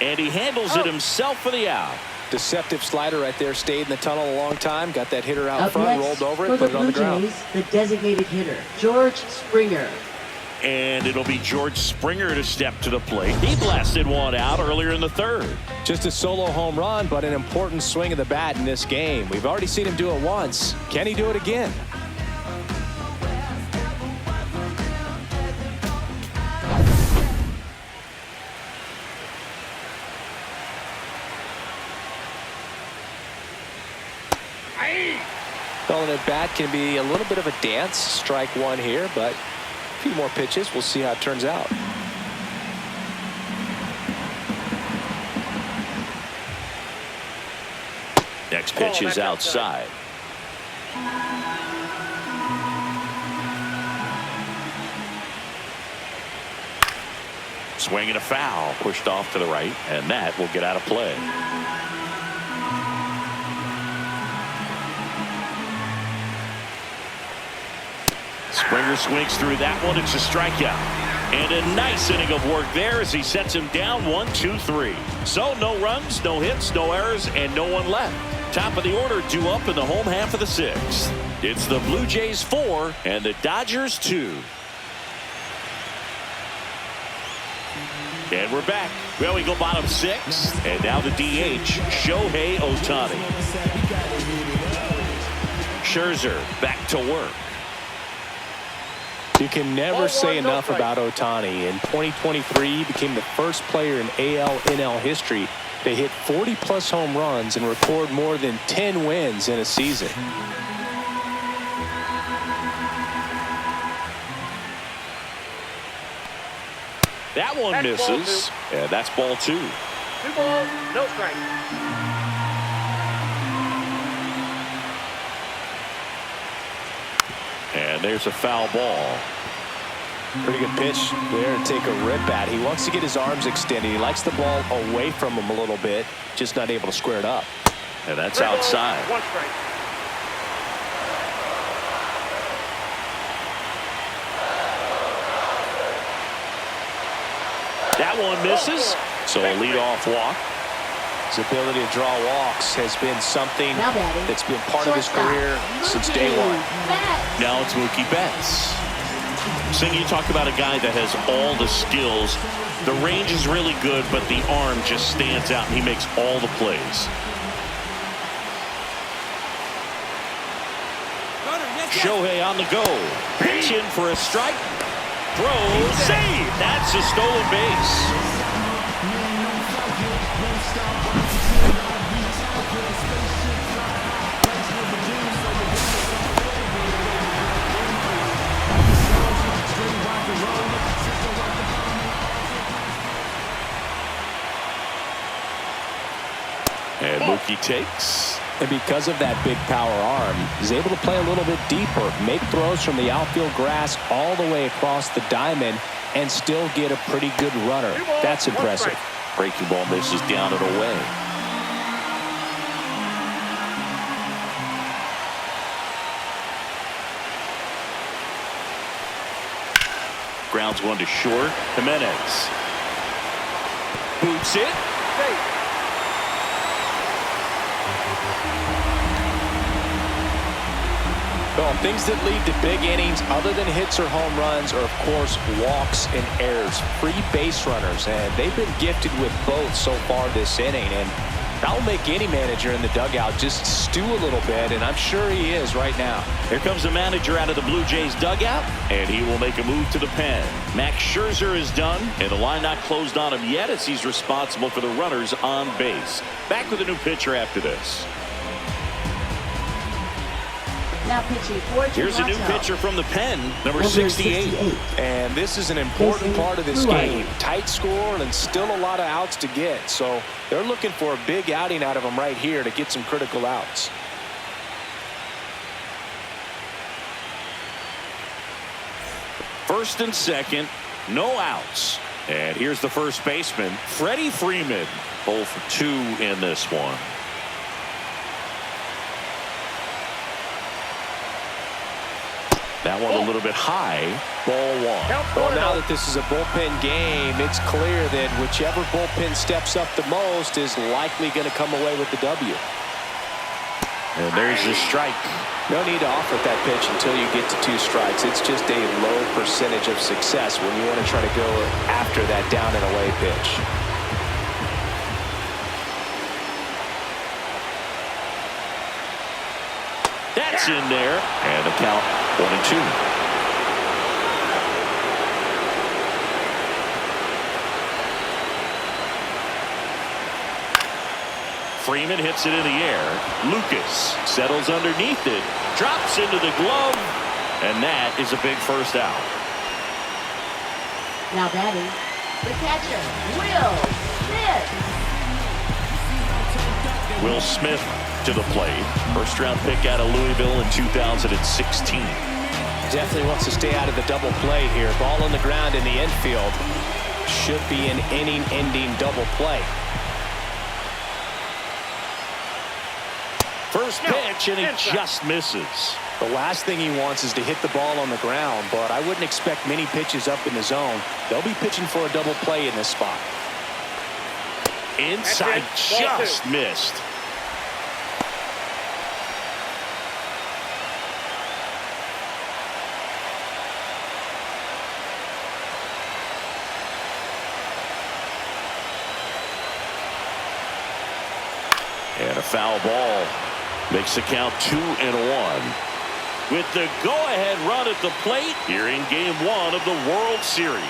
and he handles it himself for the out. Deceptive slider right there. Stayed in the tunnel a long time. Got that hitter out Up front, next, rolled over for it, put the it on the Blue ground. Jays, the designated hitter, George Springer. And it'll be George Springer to step to the plate. He blasted one out earlier in the third. Just a solo home run, but an important swing of the bat in this game. We've already seen him do it once. Can he do it again? Calling it bat can be a little bit of a dance. Strike one here, but a few more pitches. We'll see how it turns out. Next pitch is outside. Swing and a foul, pushed off to the right, and that will get out of play. Springer swings through that one. It's a strikeout. And a nice inning of work there as he sets him down 1-2-3. So no runs, no hits, no errors, and no one left. Top of the order due up in the home half of the sixth. It's the Blue Jays 4 and the Dodgers 2. And we're back. Well, we go bottom six. And now the DH, Shohei Ohtani. Scherzer back to work. You can never say enough about Ohtani. In 2023, he became the first player in AL/NL history to hit 40-plus home runs and record more than 10 wins in a season. That one misses. And that's ball two. 2 balls, no strike. And there's a foul ball. Pretty good pitch there to take a rip at. He wants to get his arms extended. He likes the ball away from him a little bit, just not able to square it up. And that's outside. 1 strike. That one misses. So a leadoff walk. His ability to draw walks has been something that's been part of his career since day one. Now it's Mookie Betts. Sing, you talk about a guy that has all the skills. The range is really good, but the arm just stands out, and he makes all the plays. Shohei on the go. Pitch in for a strike. Throw, save. That's a stolen base. And Mookie takes. And because of that big power arm, he's able to play a little bit deeper, make throws from the outfield grass all the way across the diamond, and still get a pretty good runner. That's impressive. Breaking ball misses down and away. Grounds one to short. Jimenez boots it. Well, things that lead to big innings other than hits or home runs are, of course, walks and errors, free base runners, and they've been gifted with both so far this inning, and that will make any manager in the dugout just stew a little bit, and I'm sure he is right now. Here comes the manager out of the Blue Jays dugout, and he will make a move to the pen. Max Scherzer is done, and the line not closed on him yet as he's responsible for the runners on base. Back with a new pitcher after this. Now pitching for Here's a new pitcher from the pen, number 68. And this is an important part of this game. Tight score and still a lot of outs to get. So they're looking for a big outing out of him right here to get some critical outs. First and second, no outs. And here's the first baseman, Freddie Freeman. 0 for 2 in this one. That one a little bit high. Ball one. Well, now that this is a bullpen game, it's clear that whichever bullpen steps up the most is likely going to come away with the W. And there's the strike. No need to offer that pitch until you get to 2 strikes. It's just a low percentage of success when you want to try to go after that down and away pitch. That's in there. And the count 1-2. Freeman hits it in the air. Lucas settles underneath it. Drops into the glove. And that is a big first out. Now batting, the catcher, Will Smith. Will Smith to the plate. First round pick out of Louisville in 2016. Definitely wants to stay out of the double play here. Ball on the ground in the infield. Should be an inning-ending double play. First pitch, and he just misses. The last thing he wants is to hit the ball on the ground, but I wouldn't expect many pitches up in the zone. They'll be pitching for a double play in this spot. Inside, just missed. And a foul ball makes the count 2-1. With the go-ahead run at the plate here in Game 1 of the World Series.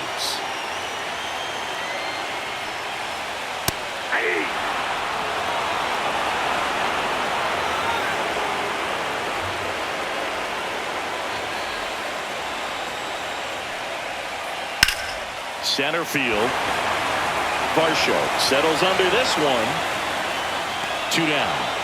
Center field. Varsho settles under this one. 2 down.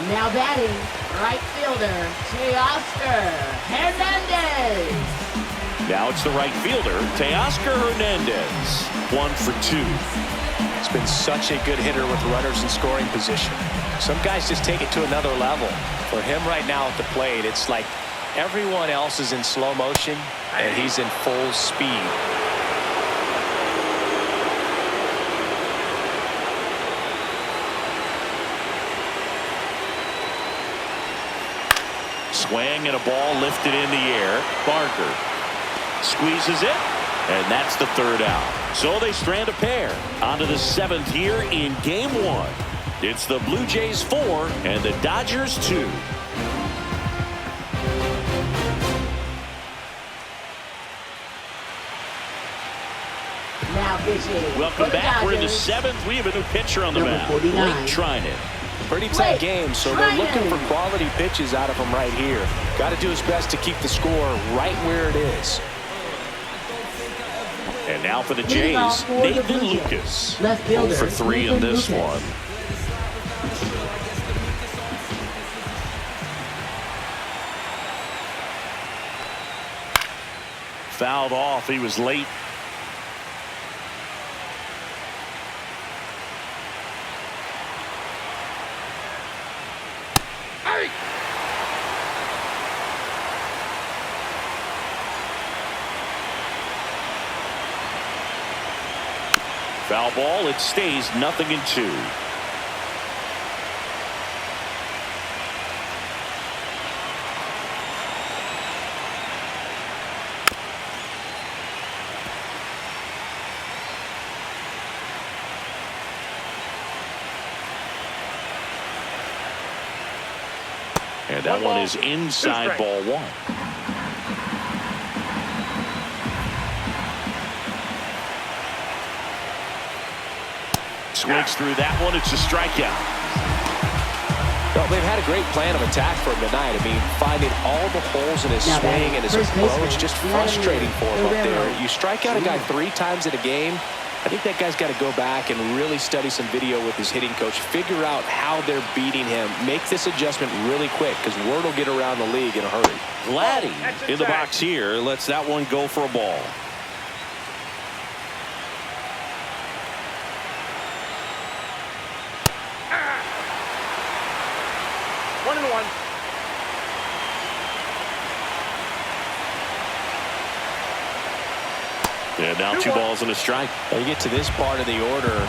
Now batting, right fielder, Teoscar Hernandez. Now it's the right fielder, Teoscar Hernandez. 1 for 2. It's been such a good hitter with runners in scoring position. Some guys just take it to another level. For him right now at the plate, it's like everyone else is in slow motion and he's in full speed. Swing and a ball lifted in the air. Barker squeezes it, and that's the 3rd out. So they strand a pair. On to the 7th here in Game 1. It's the Blue Jays 4 and the Dodgers 2. Now pitching. Welcome back. We're in the 7th. We have a new pitcher on the mound. Blake Trinan. Pretty tight game, so they're looking for quality pitches out of him right here. Got to do his best to keep the score right where it is. And now for the Jays, Nathan Lucas. 0 for 3 in this one. Fouled off. He was late. Foul ball. It stays 0-2. And that one is inside ball one. Swings through that one. It's a strikeout. Well, they've had a great plan of attack for him tonight. I mean, finding all the holes in his swing and his approach, just frustrating for him up there. You strike out a guy 3 times in a game, I think that guy's got to go back and really study some video with his hitting coach, figure out how they're beating him, make this adjustment really quick, because word will get around the league in a hurry. Vladdy in the box here lets that one go for a ball. One and one. And now 2 balls and a strike. When you get to this part of the order,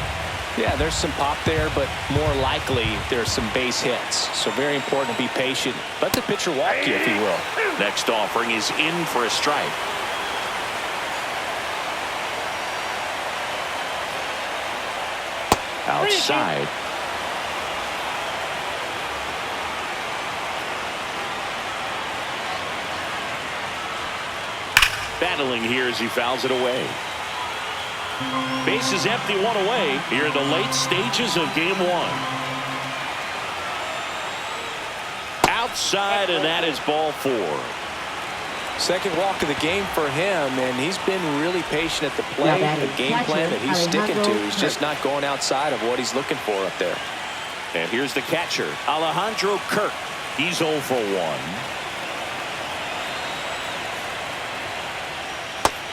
yeah, there's some pop there, but more likely there's some base hits. So very important to be patient. Let the pitcher walk you, if he will. Next offering is in for a strike. Outside. Battling here as he fouls it away. Base is empty, 1 away here in the late stages of game 1. Outside, and that is ball 4. Second walk of the game for him, and he's been really patient at the plate. The game plan that he's sticking to, he's just not going outside of what he's looking for up there. And here's the catcher, Alejandro Kirk. He's 0 for 1.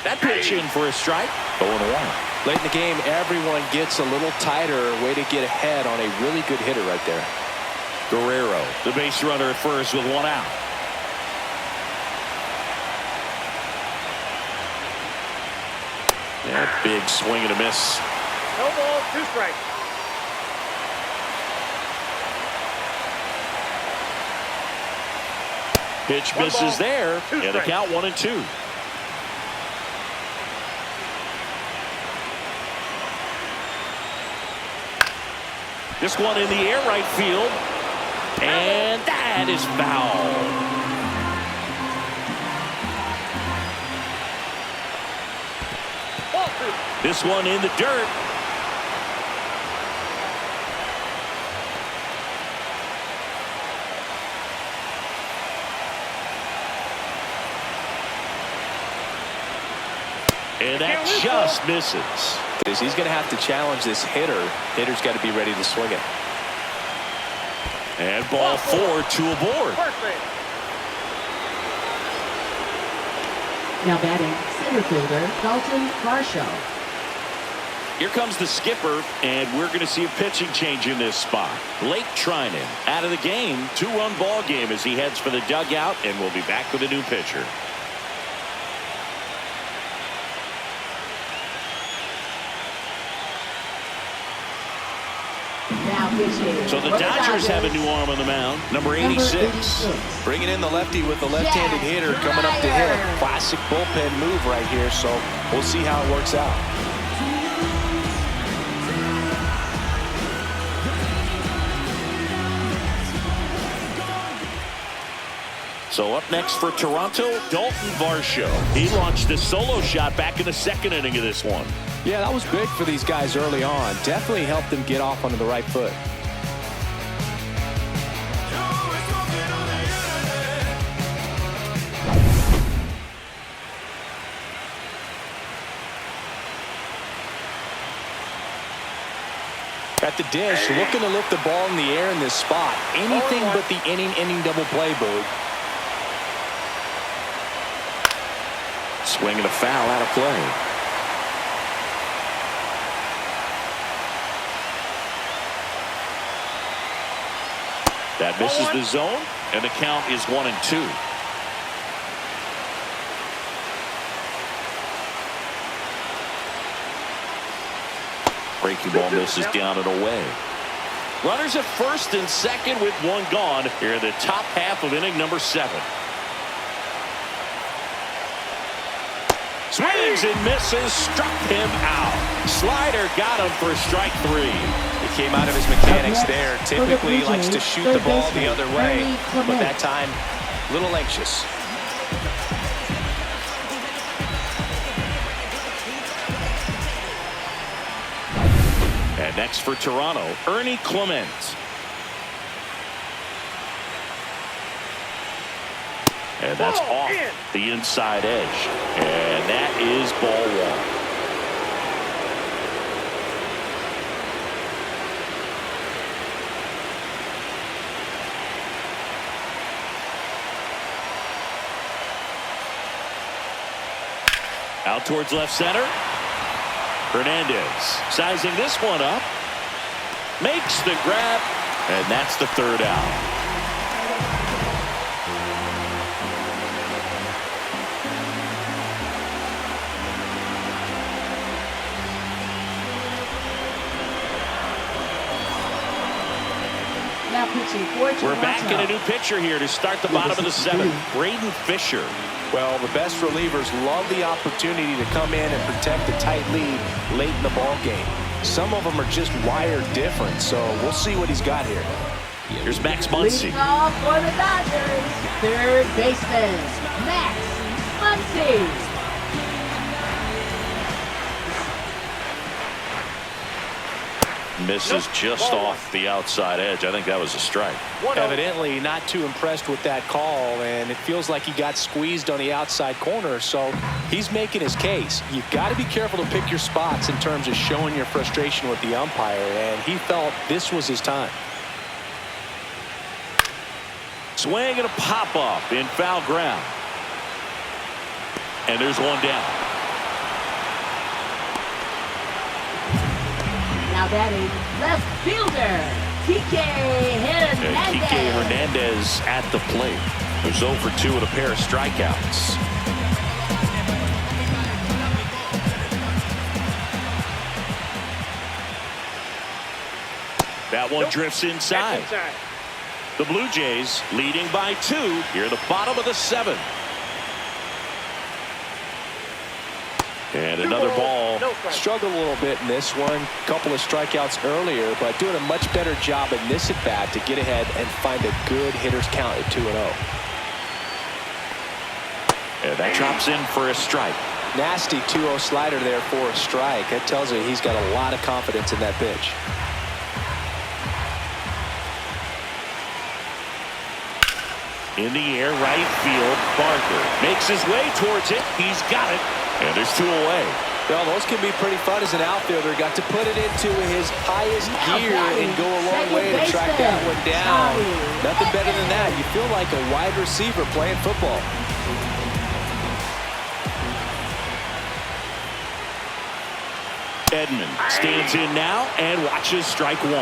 That pitch in for a strike. 0-1. Late in the game, everyone gets a little tighter. Way to get ahead on a really good hitter right there. Guerrero, the base runner at first with 1 out. That big swing and a miss. No ball, 2 strikes. Pitch misses there, and a count 1-2. This one in the air, right field. And that is foul. This one in the dirt. And that just misses. He's going to have to challenge this hitter. Hitter's got to be ready to swing it. And ball 4, 2 aboard. Now batting, center fielder Dalton Varsho. Here comes the skipper, and we're going to see a pitching change in this spot. Blake Trinan out of the game. 2-run ball game as he heads for the dugout, and we'll be back with a new pitcher. So the Dodgers have a new arm on the mound, number 86. Bringing in the lefty with the left-handed hitter coming up to hit. Classic bullpen move right here, so we'll see how it works out. So up next for Toronto, Dalton Varsho. He launched a solo shot back in the 2nd inning of this one. Yeah, that was big for these guys early on. Definitely helped them get off onto the right foot. At the dish, looking to lift the ball in the air in this spot. Anything but the inning double play, Boog. Swinging a foul out of play. That misses the zone, and the count is 1-2. Breaking ball misses down and away. Runners at first and second with one gone here in the top half of inning number 7. Swings and misses, struck him out. Slider got him for strike 3. He came out of his mechanics there. Typically he likes to shoot the ball the other way, but that time a little anxious. And next for Toronto, Ernie Clement. And that's off the inside edge. And that is ball 1. Out towards left center. Hernandez sizing this one up. Makes the grab. And that's the 3rd out. We're back in a new pitcher here to start the bottom of the 7th. Braden Fisher. Well, the best relievers love the opportunity to come in and protect the tight lead late in the ball game. Some of them are just wired different, so we'll see what he's got here. Here's Max Muncy. Leading off for the Dodgers, 3rd baseman, Max Muncy. Misses just off the outside edge. I think that was a strike. Evidently not too impressed with that call, and it feels like he got squeezed on the outside corner, so he's making his case. You've got to be careful to pick your spots in terms of showing your frustration with the umpire, and he felt this was his time. Swing and a pop-up in foul ground. And there's one down. Now batting left fielder, Kike Hernandez. Kike Hernandez at the plate. Who's 0 for 2 with a pair of strikeouts. That one drifts inside. The Blue Jays leading by 2 here at the bottom of the 7th. And another ball. Struggled a little bit in this one. Couple of strikeouts earlier, but doing a much better job in this at bat to get ahead and find a good hitter's count at 2-0. And that drops in for a strike. Nasty 2-0 slider there for a strike. That tells you he's got a lot of confidence in that pitch. In the air, right field. Barker makes his way towards it. He's got it. And there's 2 away. Well, those can be pretty fun as an outfielder. Got to put it into his highest gear and go a long way to track that one down. Nothing better than that. You feel like a wide receiver playing football. Edman stands in now and watches strike 1.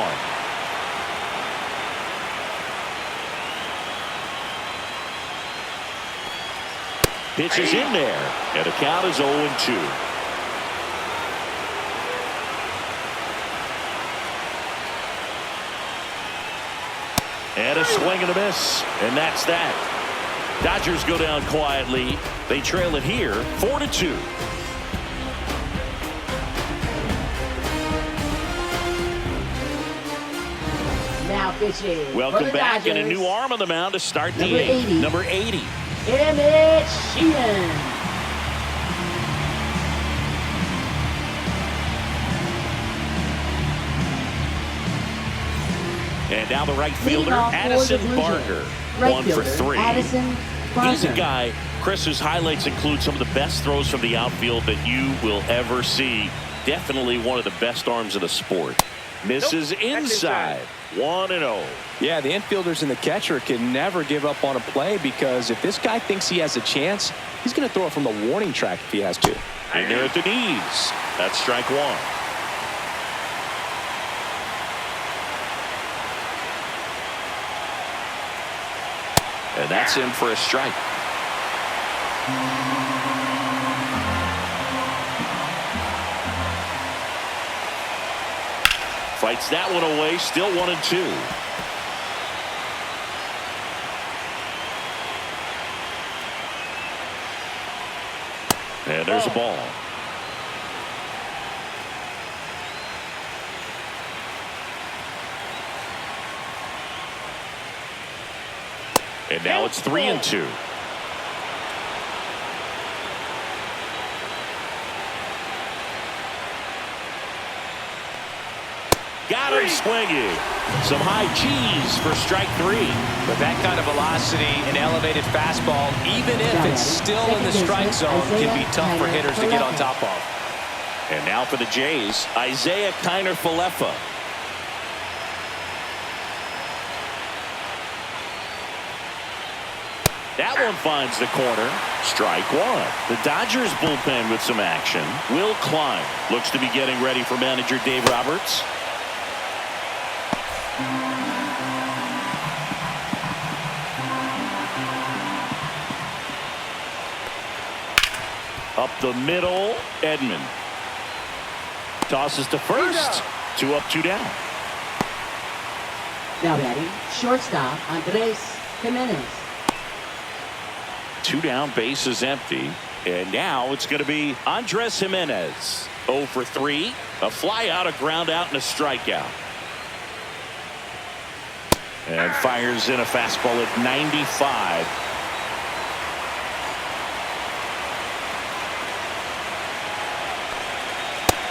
Pitch is in there, and the count is 0-2. And a swing and a miss, and that's that. Dodgers go down quietly. They trail it here, 4-2. Now pitching. Welcome back, and a new arm on the mound to start the 8th. Number 80. Emmett Sheehan. And now the right fielder, Addison Barker. 1 for 3. He's a guy, Chris, whose highlights include some of the best throws from the outfield that you will ever see. Definitely one of the best arms in the sport. Misses inside. 1-0. Yeah, the infielders and the catcher can never give up on a play because if this guy thinks he has a chance, he's going to throw it from the warning track if he has to. And they're at the knees. That's strike one. And that's in for a strike. Fights that one away. Still 1-2. And there's a ball. And now it's 3-2. Got him swinging. Some high cheese for strike three. But that kind of velocity and elevated fastball, even if it's still in the strike zone, can be tough for hitters to get on top of. And now for the Jays, Isaiah Kiner-Falefa. That one finds the corner. Strike one. The Dodgers bullpen with some action. Will Klein looks to be getting ready for manager Dave Roberts. Up the middle, Edman. Tosses to first. 2 up, 2 down. Now batting, shortstop Andres Jimenez. 2 down, base is empty. And now it's going to be Andres Jimenez. 0 for 3. A fly out, a ground out, and a strikeout. And fires in a fastball at 95.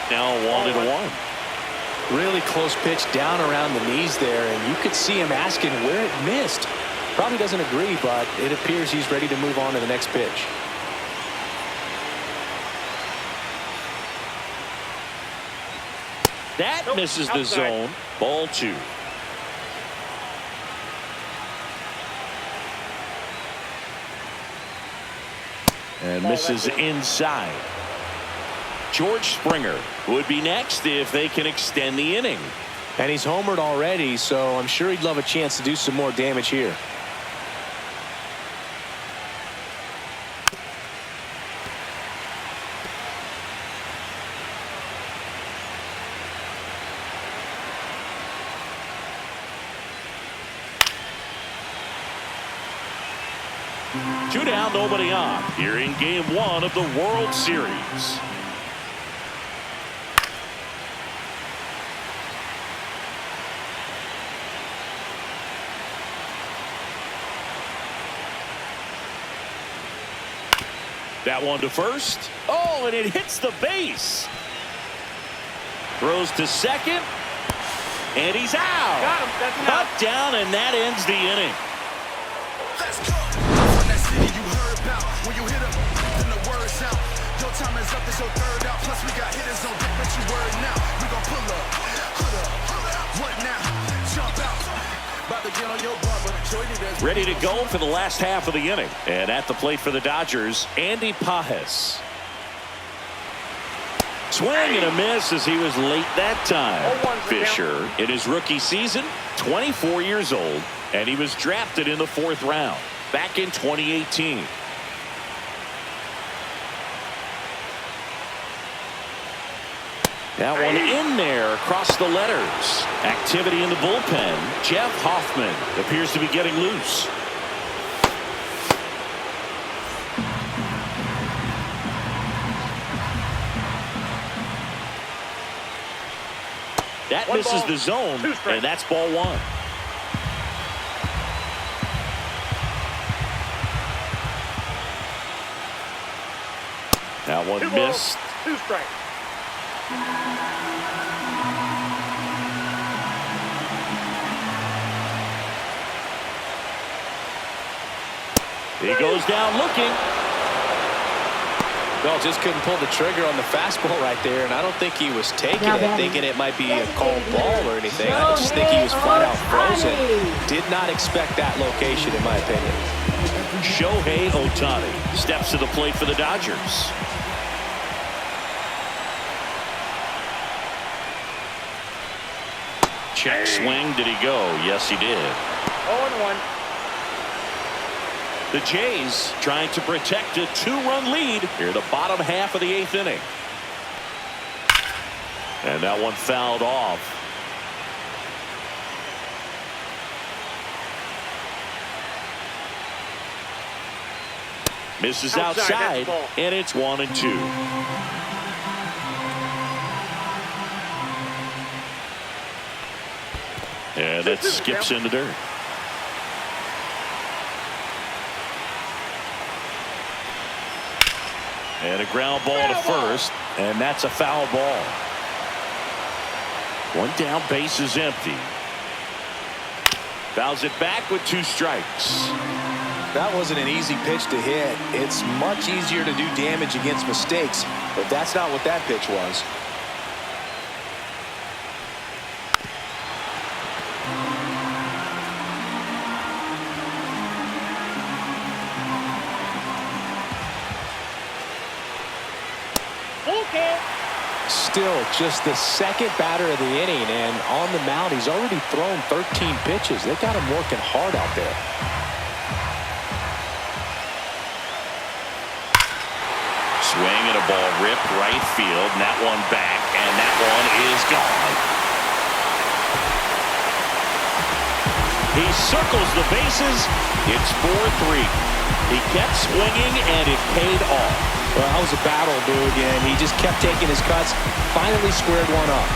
Now 1-1. Really close pitch down around the knees there, and you could see him asking where it missed. Probably doesn't agree, but it appears he's ready to move on to the next pitch. That misses the zone. Ball 2. And misses inside. George Springer would be next if they can extend the inning. And he's homered already, so I'm sure he'd love a chance to do some more damage here. Two down, nobody on. Here in Game 1 of the World Series. That one to first. Oh, and it hits the base. Throws to second. And he's out. Got him. That's him out. Cut down, and that ends the inning. Let's go. From that city you heard about. When you hit 'em, then the word's out. Your time is up, this your third out. Plus we got hitters on deck, but you word now. We gon' pull up, hood up. What now? Jump out. About to get on your brother. Ready to go for the last half of the inning. And at the plate for the Dodgers, Andy Pajes. Swing and a miss as he was late that time. Fisher, in his rookie season, 24 years old, and he was drafted in the 4th round back in 2018. That one in there across the letters. Activity in the bullpen. Jeff Hoffman appears to be getting loose. That misses the zone, and that's ball 1. That one missed. 2 strikes. He goes down looking. Well, just couldn't pull the trigger on the fastball right there, and I don't think he was taking it, thinking it might be a cold ball or anything. I just think he was flat out frozen. Did not expect that location, in my opinion. Shohei Ohtani steps to the plate for the Dodgers. Check swing. Did he go? Yes, he did. 0-1. The Jays trying to protect a two-run lead here, the bottom half of the 8th inning. And that one fouled off. Misses outside, and it's 1-2. And that skips in the dirt. And a ground ball to first, and that's a foul ball. One down, base is empty. Fouls it back with 2 strikes. That wasn't an easy pitch to hit. It's much easier to do damage against mistakes, but that's not what that pitch was. Still just the second batter of the inning, and on the mound he's already thrown 13 pitches. They got him working hard out there. Swing and a ball ripped right field, and that one back, and that one is gone. He circles the bases. It's 4-3. He kept swinging, and it paid off. Well, that was a battle, dude, and he just kept taking his cuts. Finally squared one up.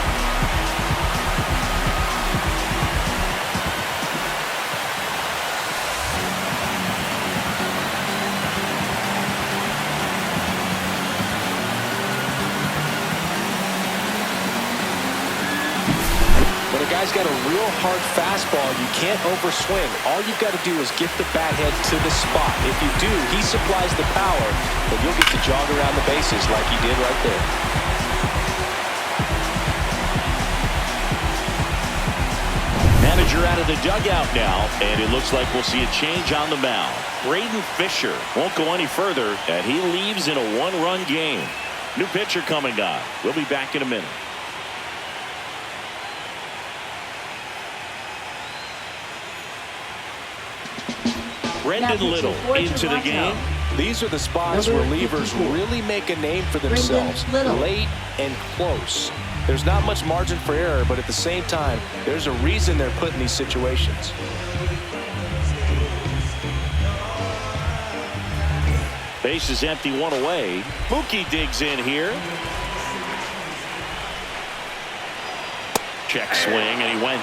When a guy's got a real hard fastball, you can't overswing. All you've got to do is get the bat head to the spot. If you do, he supplies the power, and you'll get to jog around the bases like he did right there. Manager out of the dugout now, and it looks like we'll see a change on the mound. Braden Fisher won't go any further, and he leaves in a 1-run game. New pitcher coming on. We'll be back in a minute. Brendan Little into the game. These are the spots where relievers really make a name for themselves. Late and close. There's not much margin for error, but at the same time, there's a reason they're put in these situations. Base is empty, 1 away. Mookie digs in here. Check swing, and he went.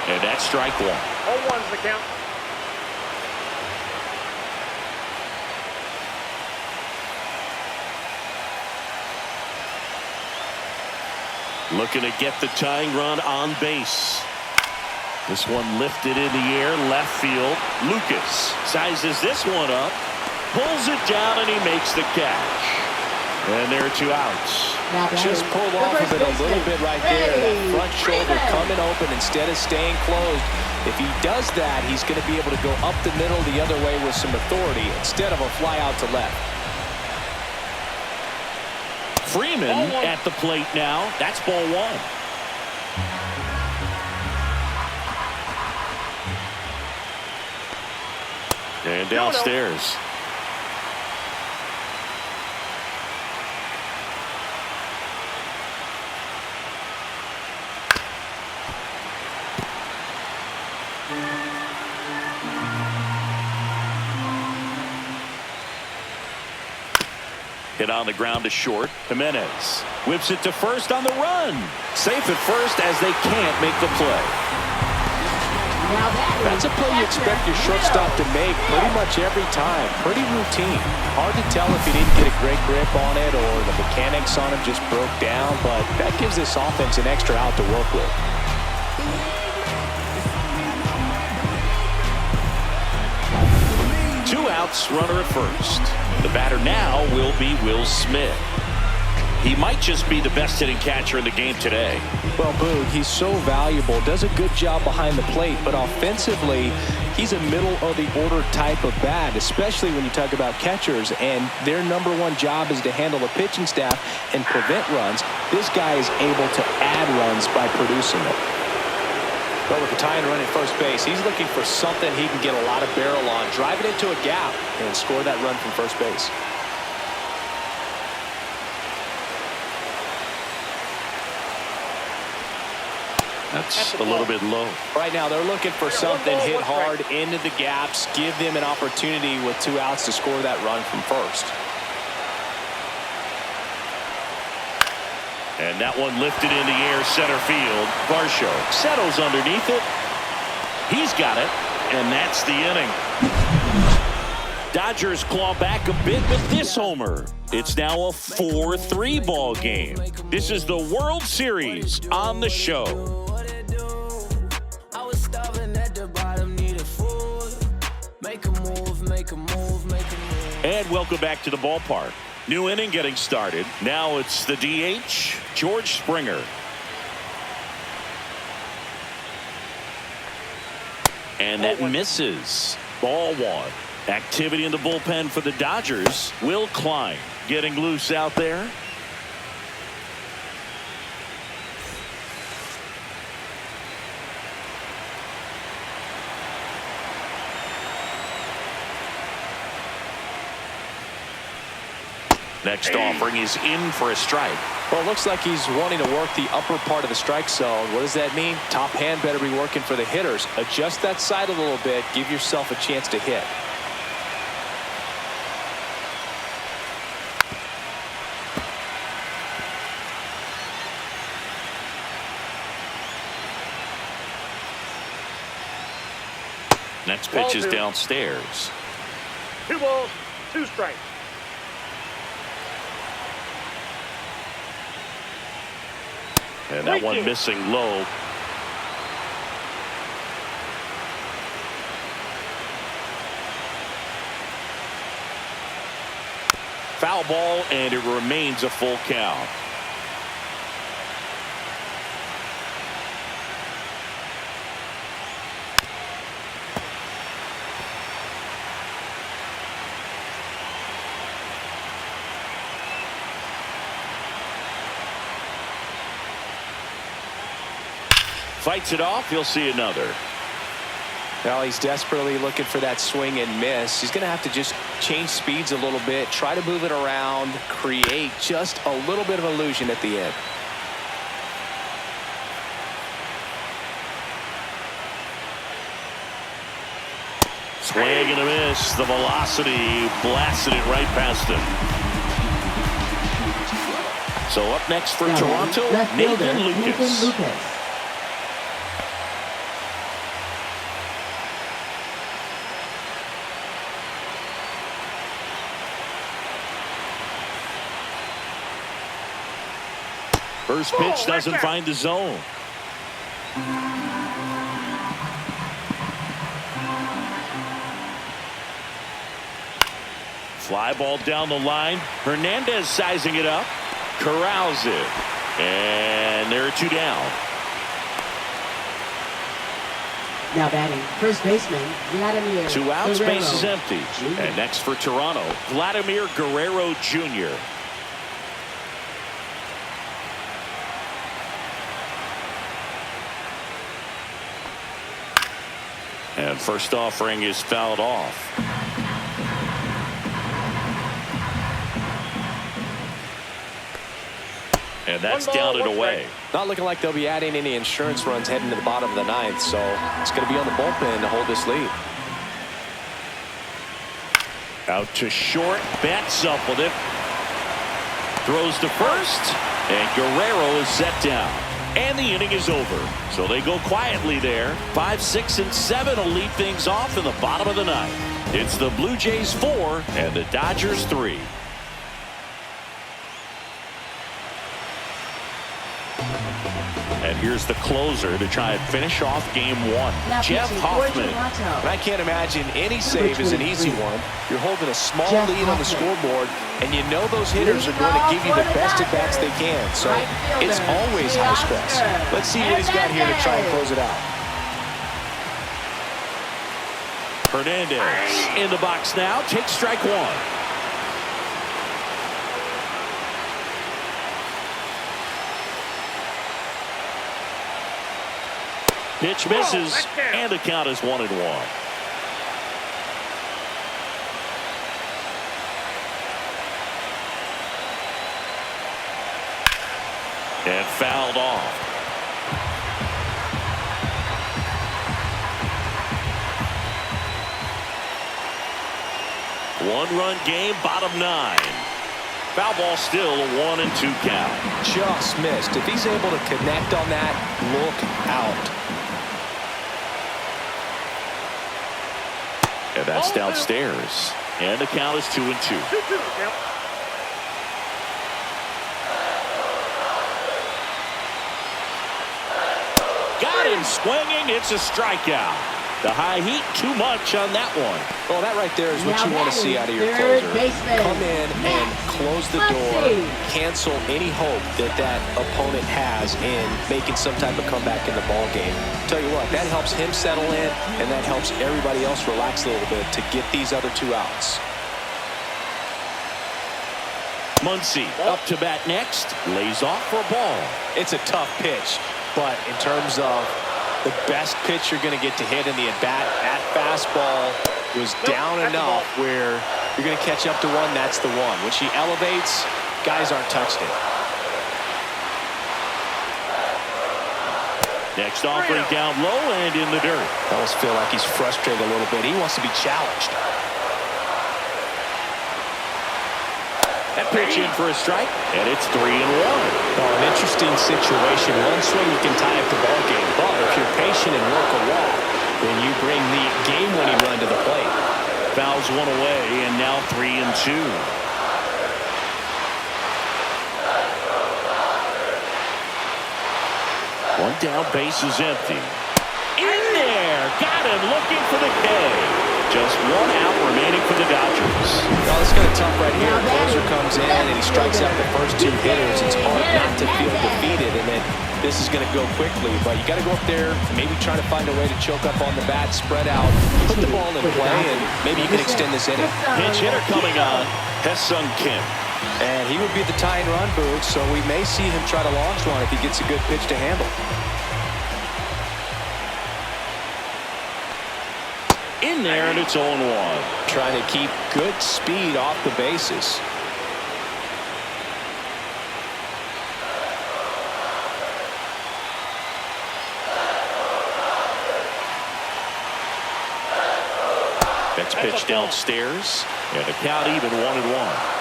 And that's strike 1. 0-1's the count. Looking to get the tying run on base. This one lifted in the air, left field. Lucas sizes this one up, pulls it down, and he makes the catch. And there are 2 outs. Just pulled off of it a little bit right there. That front shoulder coming open instead of staying closed. If he does that, he's going to be able to go up the middle the other way with some authority instead of a fly out to left. Freeman at the plate now. That's ball 1. And downstairs. Hit on the ground to short. Jimenez whips it to first on the run. Safe at first as they can't make the play. That's a play you expect your shortstop to make pretty much every time. Pretty routine. Hard to tell if he didn't get a great grip on it or the mechanics on him just broke down, but that gives this offense an extra out to work with. outs, runner at first. The batter now will be Will Smith. He might just be the best hitting catcher in the game today. Well, Boog, he's so valuable, does a good job behind the plate, but offensively, he's a middle-of-the-order type of bat, especially when you talk about catchers, and their #1 job is to handle the pitching staff and prevent runs. This guy is able to add runs by producing it. Well, with the tying run at first base, he's looking for something he can get a lot of barrel on, drive it into a gap, and score that run from first base. That's a little bit low. Right now, they're looking for something hit hard into the gaps, give them an opportunity with 2 outs to score that run from first. And that one lifted in the air, center field. Varsho settles underneath it. He's got it, and that's the inning. Dodgers claw back a bit with this homer. It's now a 4-3 ball game. This is the World Series on the show. And welcome back to the ballpark. New inning getting started. Now it's the DH, George Springer. And that misses. Ball 1. Activity in the bullpen for the Dodgers. Will Klein getting loose out there. Next offering is in for a strike. Well, it looks like he's wanting to work the upper part of the strike zone. What does that mean? Top hand better be working for the hitters. Adjust that side a little bit. Give yourself a chance to hit. Next pitch is downstairs. 2 balls, 2 strikes. And that one missing low. Foul ball, and it remains a full count. Fights it off. He'll see another. Well, he's desperately looking for that swing and miss. He's going to have to just change speeds a little bit, try to move it around, create just a little bit of illusion at the end. Swing and a miss. The velocity blasted it right past him. So up next for Toronto, Nathan Lucas. First pitch doesn't find the zone. Fly ball down the line. Hernandez sizing it up. Corrals it. And there are 2 down. Now batting, first baseman, Vladimir 2 outs, Guerrero base is empty. Jr. And next for Toronto, Vladimir Guerrero Jr. And first offering is fouled off. And that's down and away. Not looking like they'll be adding any insurance runs heading to the bottom of the 9th, so it's going to be on the bullpen to hold this lead. Out to short, bats up with it. Throws to first, and Guerrero is set down. And the inning is over. So they go quietly there. 5, 6, and 7 will lead things off in the bottom of the 9th. It's the Blue Jays 4 and the Dodgers 3. And here's the closer to try and finish off game one. Now Jeff pitching, Hoffman. And I can't imagine any save is an easy one. You're holding a small Jeff lead on the Hoffman. scoreboard, and you know those hitters are going to give you the best at-bats they can. So it's always high stress. Let's see what he's got here to try and close it out. Hernandez in the box now. Takes strike one. Pitch misses, and the count is 1-1. And fouled off. One-run game, bottom 9. Foul ball still a 1-2 count. Just missed. If he's able to connect on that, look out. And that's downstairs. And the count is 2-2. 2-2 count. Got him swinging. It's a strikeout. The high heat, too much on that one. Well, that right there is what Now you want to see batting, out of your third closer. baseman, Come in and close the door, Sasaki. cancel any hope that that opponent has in making some type of comeback in the ball game. Tell you what, that helps him settle in, and that helps everybody else relax a little bit to get these other 2 outs. Muncy up to bat next. Lays off for a ball. It's a tough pitch, but in terms of the best pitch you're going to get to hit in the at-bat, that fastball was down enough where you're going to catch up to one. That's the one. When she elevates, guys aren't touched it. Next offering down low and in the dirt. I almost feel like he's frustrated a little bit. He wants to be challenged. That pitch in for a strike, and it's 3-1. Oh, an interesting situation. One swing you can tie up the ball game, but if you're patient and work a walk, then you bring the game-winning run to the plate. Fouls one away, and now 3-2. One down, base is empty. In there, got him looking for the K. Just 1 out remaining for the Dodgers. Well, it's kind of tough right here. Closer comes in and he strikes out the first 2 hitters. It's hard not to feel defeated, and then this is going to go quickly. But you got to go up there, maybe try to find a way to choke up on the bat, spread out, put the ball in play, and maybe you can extend this inning. Pinch hitter coming on, Hesung Kim. And he would be the tying run boot, so we may see him try to launch one if he gets a good pitch to handle. In there, and it's 0-1. Trying to keep good speed off the bases. That's pitched downstairs, and the count even 1-1.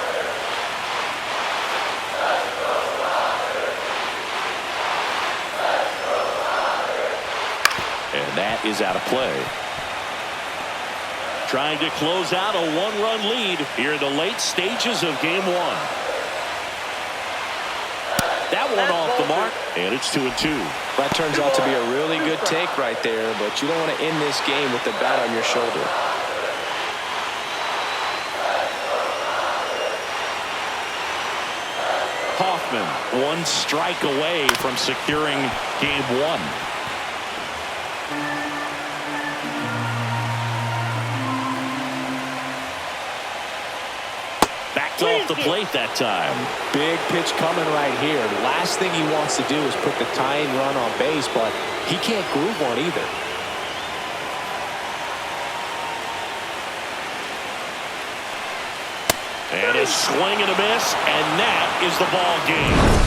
And that is out of play. Trying to close out a 1-run lead here in the late stages of game 1. That one off the mark, and it's 2-2. That turns out to be a really good take right there, but you don't want to end this game with the bat on your shoulder. Hoffman, 1 strike away from securing game 1. Off the plate that time. Big pitch coming right here. Last thing he wants to do is put the tying run on base, but he can't groove one either. And a swing and a miss, and that is the ball game.